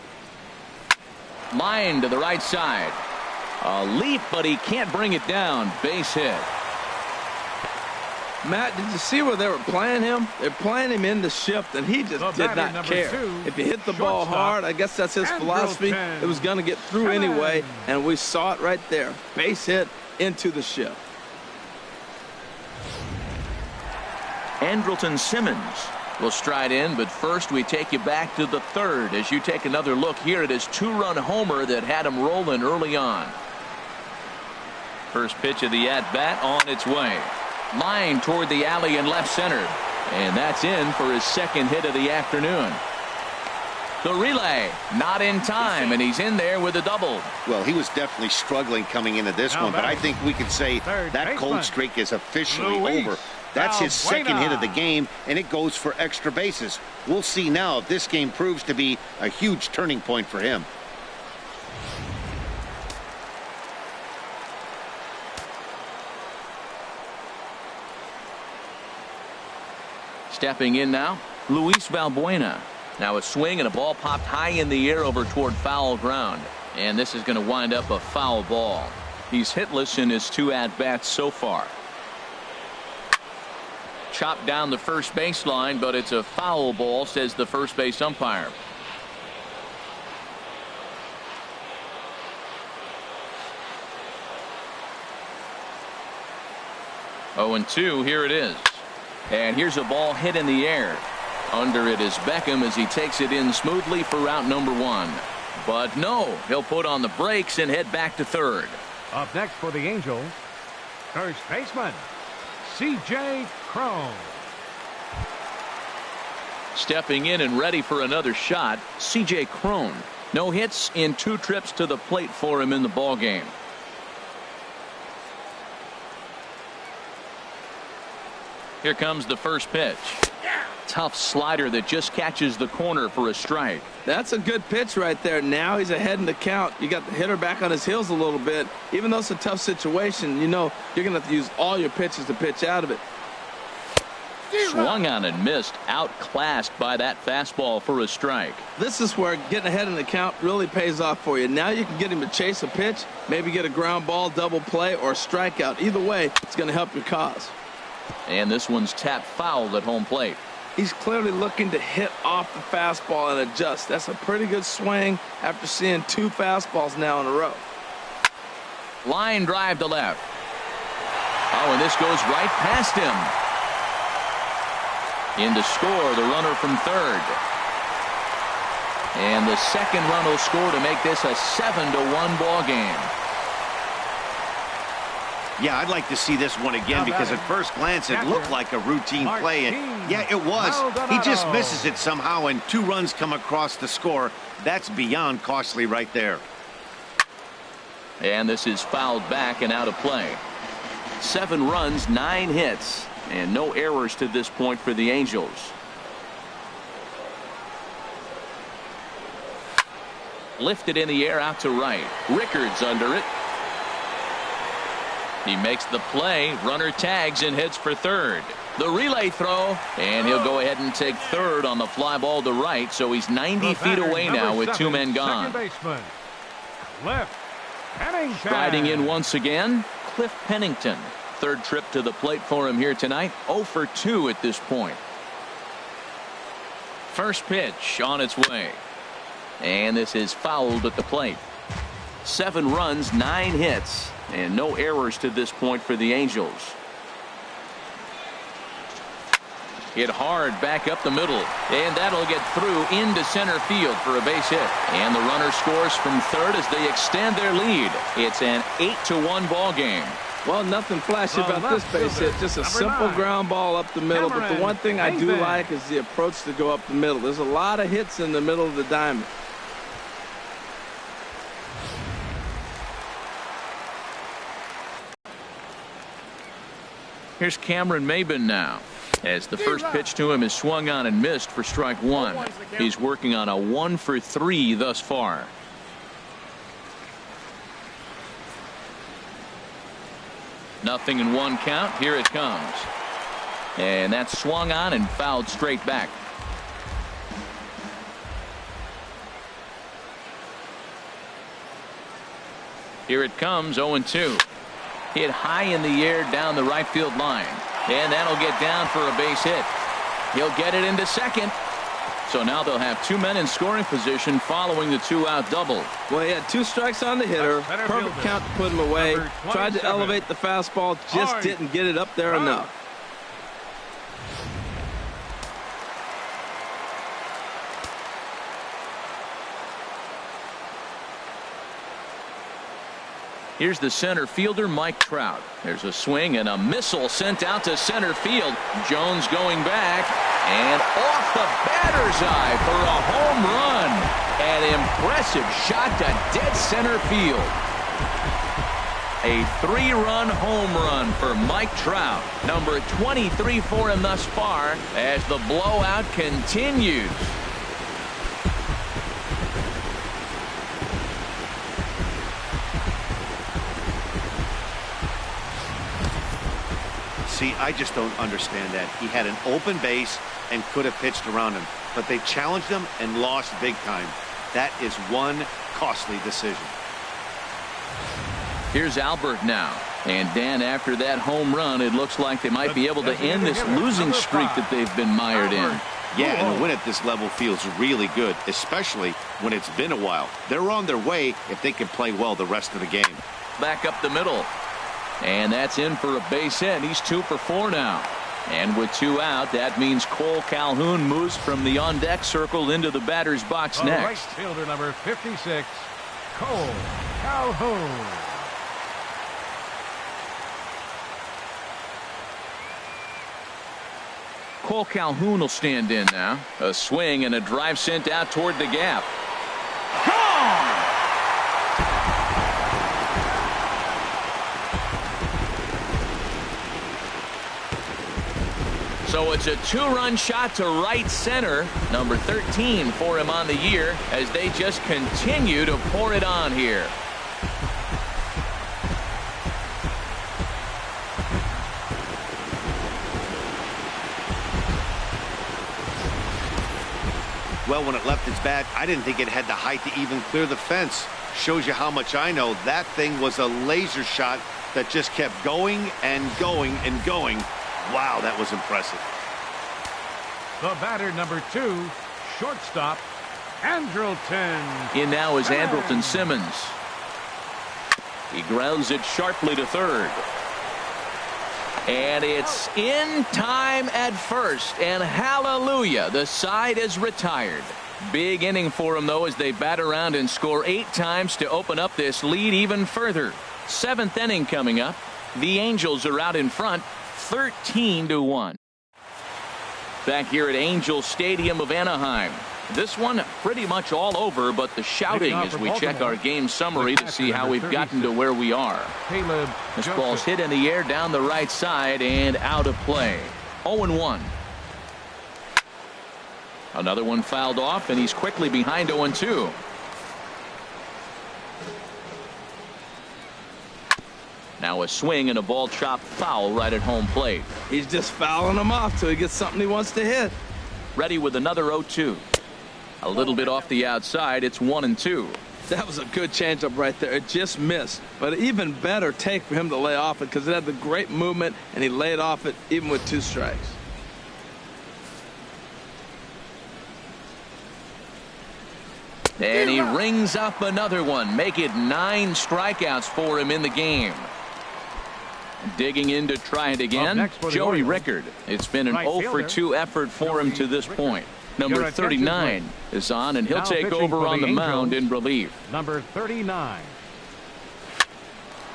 Line to the right side. A leap, but he can't bring it down. Base hit. Matt, did you see where they were playing him? They're playing him in the shift, and he just did not care. If you hit the ball hard, I guess that's his philosophy. It was going to get through anyway, and we saw it right there. Base hit into the shift. Andrelton Simmons will stride in, but first we take you back to the 3rd as you take another look here at his 2-run homer that had him rolling early on. First pitch of the at-bat on its way. Line toward the alley in left center. And that's in for his 2nd hit of the afternoon. The relay not in time, and he's in there with a double. Well, he was definitely struggling coming into this one, but I think we could say that cold streak is officially over. That's his 2nd hit of the game, and it goes for extra bases. We'll see now if this game proves to be a huge turning point for him. Stepping in now, Luis Valbuena. Now a swing and a ball popped high in the air over toward foul ground. And this is going to wind up a foul ball. He's hitless in his 2 at-bats so far. Chopped down the first baseline, but it's a foul ball, says the first base umpire. 0-2, here it is. And here's a ball hit in the air. Under it is Beckham as he takes it in smoothly for out number 1. But no, he'll put on the brakes and head back to third. Up next for the Angels, first baseman, C.J. Cron. Stepping in and ready for another shot, C.J. Cron. No hits in 2 trips to the plate for him in the ballgame. Here comes the first pitch. Tough slider that just catches the corner for a strike. That's a good pitch right there. Now he's ahead in the count. You got the hitter back on his heels a little bit. Even though it's a tough situation, you know you're going to have to use all your pitches to pitch out of it. Swung on and missed, outclassed by that fastball for a strike. This is where getting ahead in the count really pays off for you. Now you can get him to chase a pitch, maybe get a ground ball, double play, or a strikeout. Either way, it's going to help your cause. And this one's tapped foul at home plate. He's clearly looking to hit off the fastball and adjust. That's a pretty good swing after seeing 2 fastballs now in a row. Line drive to left. Oh, and this goes right past him. In to score, the runner from third. And the second run will score to make this a 7-1 ball game. Yeah, I'd like to see this one again because at first glance it looked like a routine play. And yeah, it was. He just misses it somehow and 2 runs come across the score. That's beyond costly right there. And this is fouled back and out of play. 7 runs, 9 hits, and no errors to this point for the Angels. Lifted in the air out to right. Rickards under it. He makes the play, runner tags and heads for third. The relay throw, and he'll go ahead and take third on the fly ball to right, so he's 90 feet away now with 2 men gone. Baseman, Cliff Pennington. Striding in once again, Cliff Pennington. 3rd trip to the plate for him here tonight. 0 for 2 at this point. First pitch on its way. And this is fouled at the plate. 7 runs, 9 hits. And no errors to this point for the Angels. Hit hard back up the middle. And that'll get through into center field for a base hit. And the runner scores from third as they extend their lead. It's an 8-1 ball game. Well, nothing flashy about this base hit. Just a simple ground ball up the middle. But the one thing I do like is the approach to go up the middle. There's a lot of hits in the middle of the diamond. Here's Cameron Maybin now, as the first pitch to him is swung on and missed for strike 1. He's working on a 1 for 3 thus far. Nothing in 1 count. Here it comes. And that's swung on and fouled straight back. Here it comes, 0-2. Hit high in the air down the right field line. And that'll get down for a base hit. He'll get it into second. So now they'll have 2 men in scoring position following the 2-out double. Well, he had 2 strikes on the hitter. Perfect count to put him away. Tried to elevate the fastball, just didn't get it up there enough. Here's the center fielder, Mike Trout. There's a swing and a missile sent out to center field. Jones going back and off the batter's eye for a home run. An impressive shot to dead center field. A 3-run home run for Mike Trout. Number 23 for him thus far as the blowout continues. See, I just don't understand that. He had an open base and could have pitched around him, but they challenged him and lost big time. That is one costly decision. Here's Albert now. And Dan, after that home run, it looks like they might be able to end this losing streak that they've been mired in. Yeah, and a win at this level feels really good, especially when it's been a while. They're on their way if they can play well the rest of the game. Back up the middle. And that's in for a base hit. He's 2 for 4 now. And with 2 out, that means Cole Calhoun moves from the on-deck circle into the batter's box next. Right fielder number 56, Cole Calhoun. Cole Calhoun will stand in now. A swing and a drive sent out toward the gap. Gone! So it's a 2-run shot to right center. Number 13 for him on the year as they just continue to pour it on here. Well, when it left its bat, I didn't think it had the height to even clear the fence. Shows you how much I know. That thing was a laser shot that just kept going and going and going. Wow, that was impressive. The batter number 2, shortstop, Andrelton. In now is Andrelton Simmons. He grounds it sharply to third. And it's in time at first, and hallelujah, the side is retired. Big inning for them, though, as they bat around and score 8 times to open up this lead even further. 7th inning coming up. The Angels are out in front, 13-1. Back here at Angel Stadium of Anaheim. This one pretty much all over, but the shouting as we check our game summary to see how we've gotten to where we are. This ball's hit in the air down the right side and out of play. 0-1. Another one fouled off, and he's quickly behind 0-2. Now a swing and a ball chopped foul right at home plate. He's just fouling them off till he gets something he wants to hit. Ready with another 0-2. A little bit off the outside. It's 1-2. That was a good changeup right there. It just missed. But an even better take for him to lay off it because it had the great movement, and he laid off it even with 2 strikes. And he rings up another one. Make it 9 strikeouts for him in the game. Digging in to try it again, Joey Rickard. It's been an 0 for 2 effort for him to this point. Number 39 is on, and he'll take over on the mound in relief. Number 39.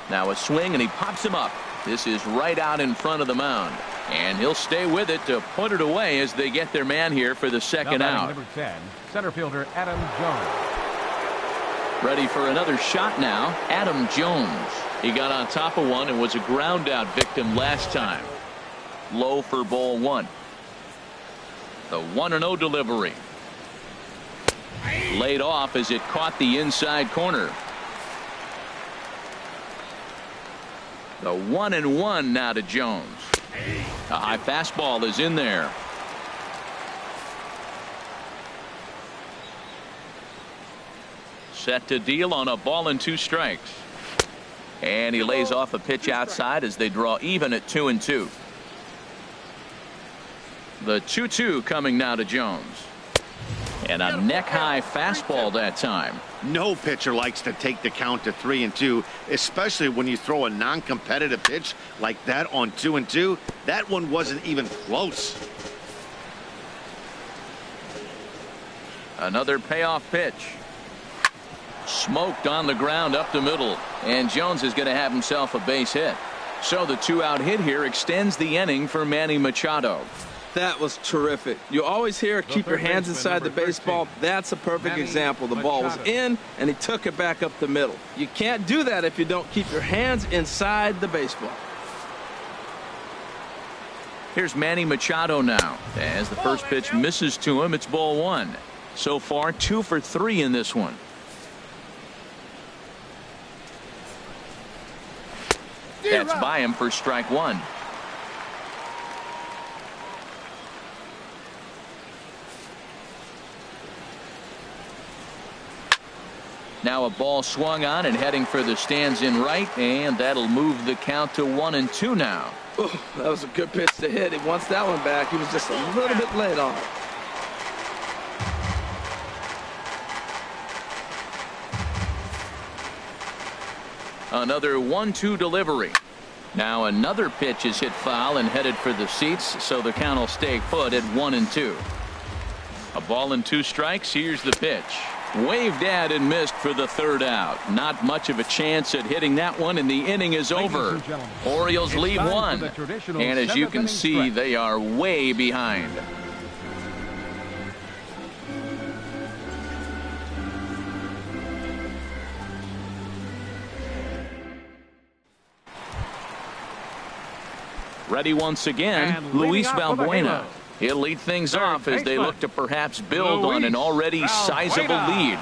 Now a swing, and he pops him up. This is right out in front of the mound. And he'll stay with it to put it away as they get their man here for the second out. Number 10, center fielder Adam Jones. Ready for another shot now. Adam Jones. He got on top of one and was a ground out victim last time. Low for ball 1. The 1-0 delivery. Laid off as it caught the inside corner. The 1-1 now to Jones. A high fastball is in there. Set to deal on a ball and 2 strikes. And he lays off a pitch outside as they draw even at 2-2. The 2-2 coming now to Jones. And a neck-high fastball that time. No pitcher likes to take the count to 3-2, especially when you throw a non-competitive pitch like that on 2-2. That one wasn't even close. Another payoff pitch. Smoked on the ground up the middle. And Jones is going to have himself a base hit. So the 2-out hit here extends the inning for Manny Machado. That was terrific. You always hear keep your hands inside the baseball. That's a perfect example. The ball was in, and he took it back up the middle. You can't do that if you don't keep your hands inside the baseball. Here's Manny Machado now. As the first pitch misses to him, it's ball 1. So far, 2 for 3 in this one. That's by him for strike 1. Now a ball swung on and heading for the stands in right, and that'll move the count to 1-2 now. Ooh, that was a good pitch to hit. He wants that one back. He was just a little bit late on it. Another 1-2 delivery. Now another pitch is hit foul and headed for the seats, so the count will stay put at 1-2. A ball and 2 strikes. Here's the pitch. Waved at and missed for the 3rd out. Not much of a chance at hitting that one, and the inning is over. Orioles lead 1, and as you can see, they are way behind. Ready once again, Luis Valbuena. He'll lead things off as they look to perhaps build on an already sizable lead.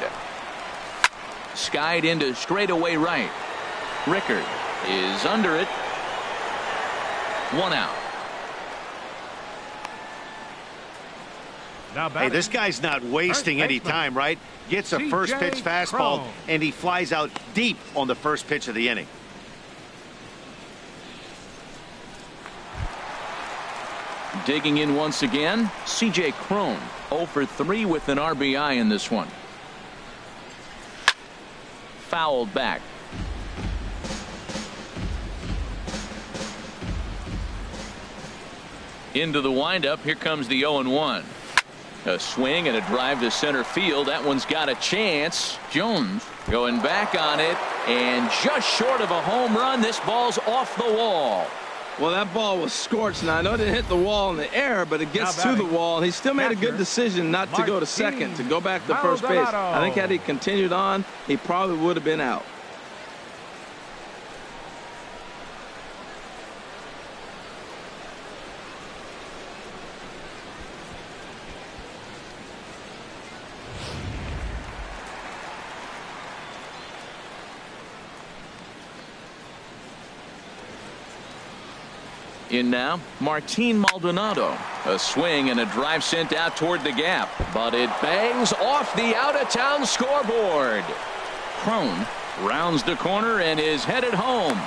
Skied into straightaway right. Rickard is under it. 1 out. Hey, this guy's not wasting any time, right? Gets a first pitch fastball, and he flies out deep on the first pitch of the inning. Digging in once again, C.J. Cron, 0 for 3 with an RBI in this one. Fouled back. Into the windup. Here comes the 0-1. A swing and a drive to center field. That one's got a chance. Jones going back on it, and just short of a home run. This ball's off the wall. Well, that ball was scorched. Now, I know it didn't hit the wall in the air, but it gets to the wall, and he still made a good decision not to go to second, to go back to first base. I think had he continued on, he probably would have been out. In now, Martin Maldonado. A swing and a drive sent out toward the gap, but it bangs off the out-of-town scoreboard. Cron rounds the corner and is headed home.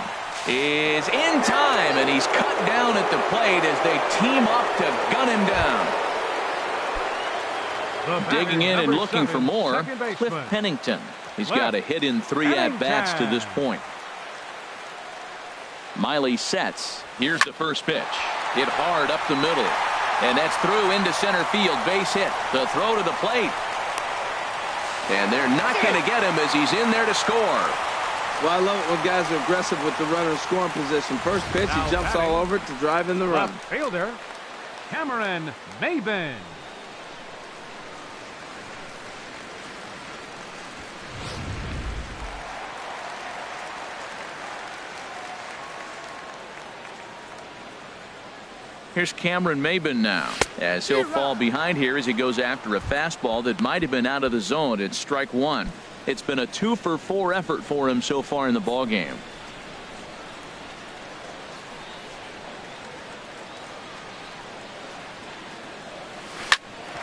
Is in time, and he's cut down at the plate as they team up to gun him down. Digging in and looking for more, Cliff Pennington. He's got a hit in 3 at-bats to this point. Miley sets. Here's the first pitch. Hit hard up the middle. And that's through into center field. Base hit. The throw to the plate. And they're not going to get him as he's in there to score. Well, I love it when guys are aggressive with the runner in scoring position. First pitch, he jumps all over it to drive in the run. Left fielder, Cameron Maben. Here's Cameron Maben now, as he'll fall behind here as he goes after a fastball that might have been out of the zone. It's strike 1. It's been a 2-for-4 effort for him so far in the ball game.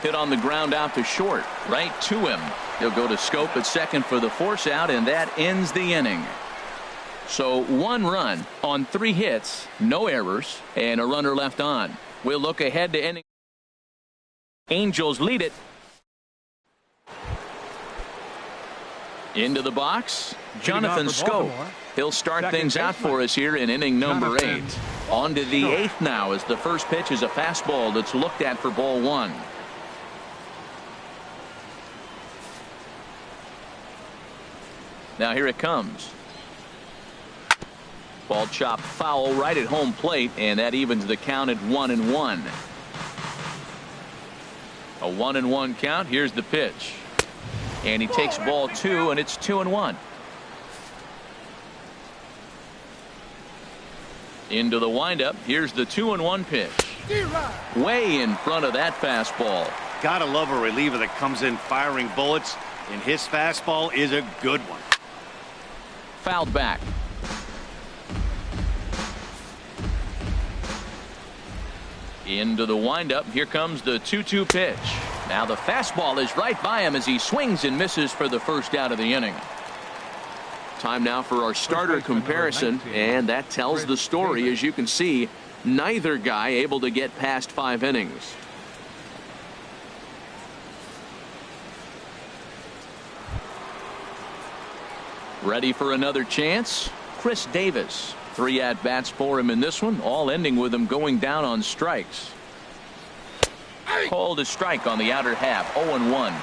Hit on the ground out to short, right to him. He'll go to Scope at second for the force out, and that ends the inning. So 1 run on 3 hits, no errors, and a runner left on. We'll look ahead to inning. Angels lead it. Into the box, Jonathan Scope. He'll start things out for us here in inning number 8. On to the 8th now, as the first pitch is a fastball that's looked at for ball 1. Now here it comes. Ball chopped foul right at home plate, and that evens the count at 1-1. A 1-1 count. Here's the pitch. And he takes ball 2, and it's 2-1. Into the windup. Here's the 2-1 pitch. Way in front of that fastball. Gotta love a reliever that comes in firing bullets, and his fastball is a good one. Fouled back. Into the windup. Here comes the 2-2 pitch. Now the fastball is right by him as he swings and misses for the first out of the inning. Time now for our starter comparison, and that tells the story. As you can see, neither guy able to get past 5 innings. Ready for another chance? Chris Davis. 3 at-bats for him in this one, all ending with him going down on strikes. Called a strike on the outer half. 0-1.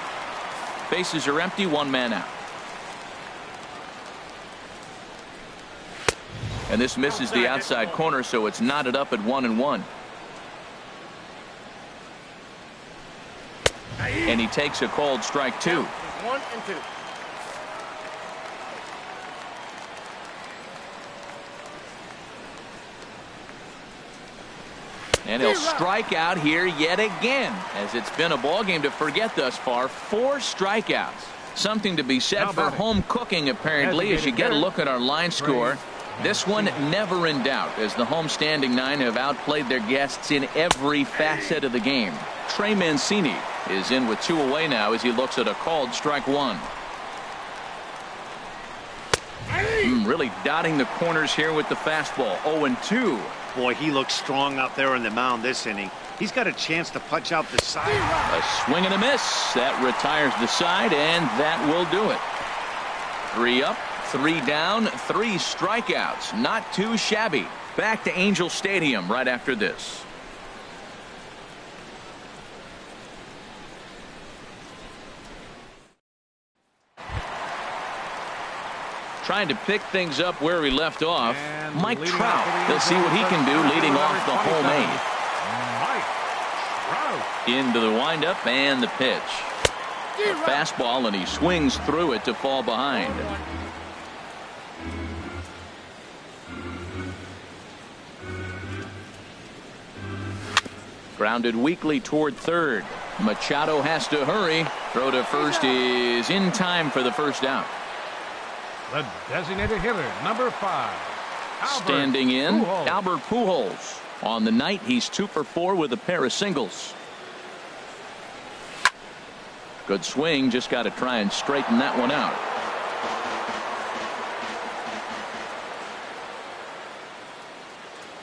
Bases are empty, 1 man out. And this misses the outside corner, so it's knotted up at 1-1. And he takes a called strike 2. 1-2. And he'll strike out here yet again, as it's been a ball game to forget thus far. 4 strikeouts. Something to be said for home cooking, apparently, as you get a look at our line score. This one never in doubt, as the home standing 9 have outplayed their guests in every facet of the game. Trey Mancini is in with 2 away now as he looks at a called strike 1. Really dotting the corners here with the fastball. 0-2. Boy, he looks strong out there on the mound this inning. He's got a chance to punch out the side. A swing and a miss. That retires the side, and that will do it. 3 up, 3 down, 3 strikeouts. Not too shabby. Back to Angel Stadium right after this. Trying to pick things up where we left off. Mike Trout. They'll see what he can do leading off the home 8. Into the windup and the pitch. A fastball, and he swings through it to fall behind. Grounded weakly toward third. Machado has to hurry. Throw to first is in time for the first out. The designated hitter, number 5. Standing in, Pujols. Albert Pujols. On the night, he's 2 for 4 with a pair of singles. Good swing, just got to try and straighten that one out.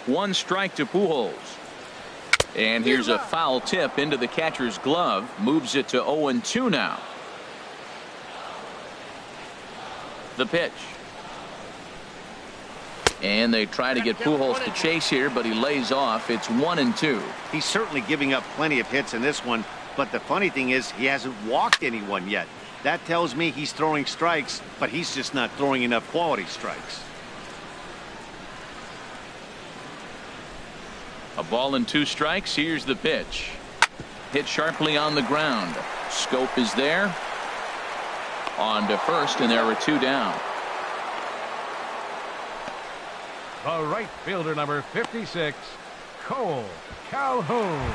One strike to Pujols. And here's a foul tip into the catcher's glove. Moves it to 0-2 now. The pitch. And they try to get Pujols to chase here, but he lays off. It's 1-2. He's certainly giving up plenty of hits in this one, but the funny thing is he hasn't walked anyone yet. That tells me he's throwing strikes, but he's just not throwing enough quality strikes. A ball and 2 strikes. Here's the pitch. Hit sharply on the ground. Scope is there. On to first, and there are 2 down. The right fielder, number 56, Cole Calhoun.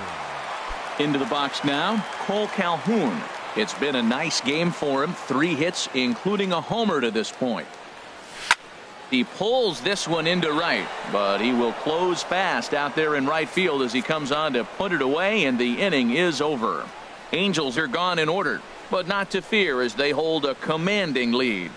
Into the box now, Cole Calhoun. It's been a nice game for him. 3 hits, including a homer to this point. He pulls this one into right, but he will close fast out there in right field as he comes on to put it away, and the inning is over. Angels are gone in order, but not to fear as they hold a commanding lead.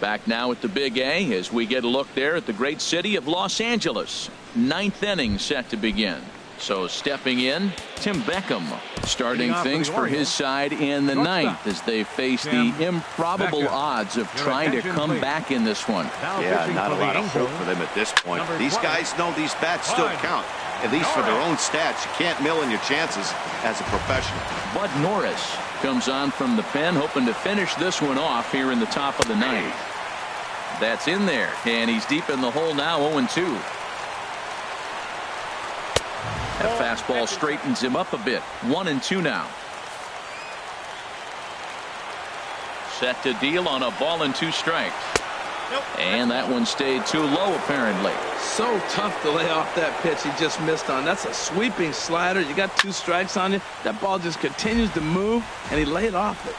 Back now at the Big A as we get a look there at the great city of Los Angeles. 9th inning set to begin. So stepping in, Tim Beckham starting things for his side in the 9th as they face the improbable odds of trying to come back in this one. Yeah, not a lot of hope for them at this point. These guys know these bats still count. At least for their own stats. You can't mill in your chances as a professional. Bud Norris comes on from the pen, hoping to finish this one off here in the top of the 9th. That's in there, and he's deep in the hole now. 0-2. That fastball straightens him up a bit. 1-2 now. Set to deal on a ball and 2 strikes. And that one stayed too low, apparently. So tough to lay off that pitch he just missed on. That's a sweeping slider. You got 2 strikes on you. That ball just continues to move, and he laid off it.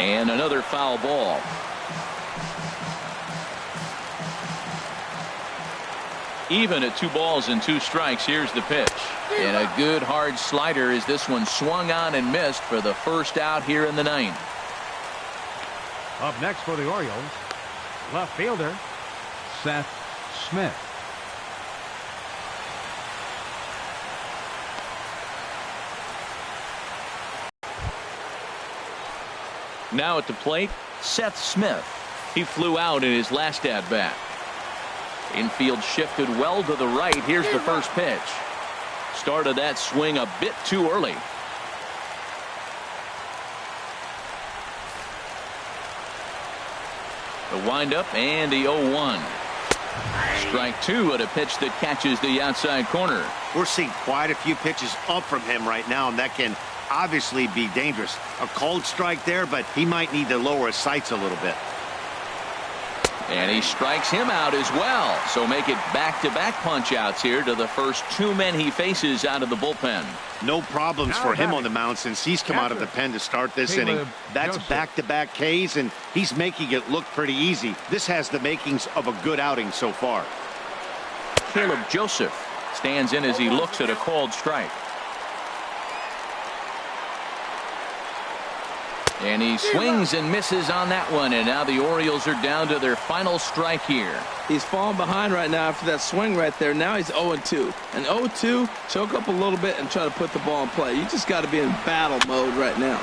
And another foul ball. Even at 2 balls and 2 strikes. Here's the pitch. And a good hard slider as this one swung on and missed for the first out here in the 9th. Up next for the Orioles, left fielder Seth Smith. Now at the plate, Seth Smith. He flew out in his last at bat. Infield shifted well to the right. Here's the first pitch. Started that swing a bit too early. The windup and the 0-1. Strike two at a pitch that catches the outside corner. We're seeing quite a few pitches up from him right now, and that can obviously be dangerous. A cold strike there, but he might need to lower his sights a little bit. And he strikes him out as well. So make it back-to-back punch-outs here to the first two men he faces out of the bullpen. No problems for him on the mound since he's come out of the pen to start this inning. That's back-to-back Ks, and he's making it look pretty easy. This has the makings of a good outing so far. Caleb Joseph stands in as he looks at a called strike. And he swings and misses on that one, and now the Orioles are down to their final strike here. He's falling behind right now after that swing right there. Now he's 0-2. And 0-2, choke up a little bit and try to put the ball in play. You just got to be in battle mode right now.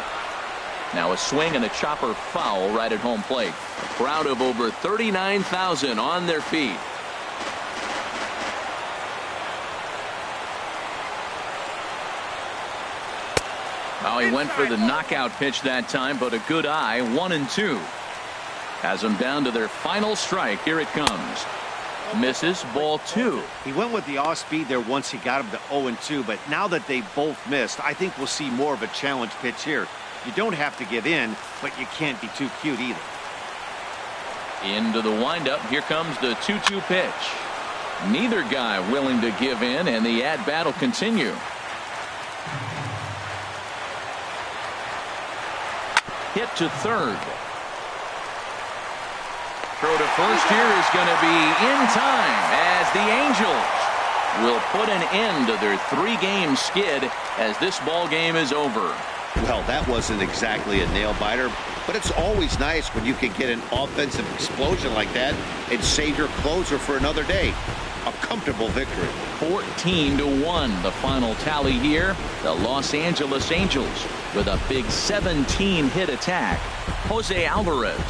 Now a swing and a chopper foul right at home plate. A crowd of over 39,000 on their feet. Oh, he went for the knockout pitch that time, but a good eye. 1-2. Has them down to their final strike. Here it comes. Misses, ball two. He went with the off speed there once he got him to 0-2, but now that they both missed, I think we'll see more of a challenge pitch here. You don't have to give in, but you can't be too cute either. Into the windup. Here comes the 2-2 pitch. Neither guy willing to give in, and the at-bat will continue. Hit to third. Throw to first here is going to be in time as the Angels will put an end to their three-game skid as this ball game is over. Well, that wasn't exactly a nail-biter, but it's always nice when you can get an offensive explosion like that and save your closer for another day. A comfortable victory. 14-1 the final tally here. The Los Angeles Angels with a big 17-hit attack. Jose Alvarez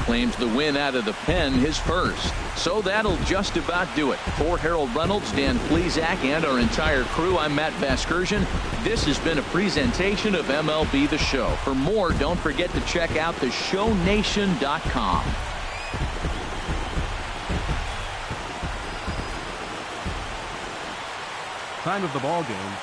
claims the win out of the pen, his first. So that'll just about do it. For Harold Reynolds, Dan Plesac, and our entire crew, I'm Matt Vasgersian. This has been a presentation of MLB The Show. For more, don't forget to check out theshownation.com. Time of the ball game,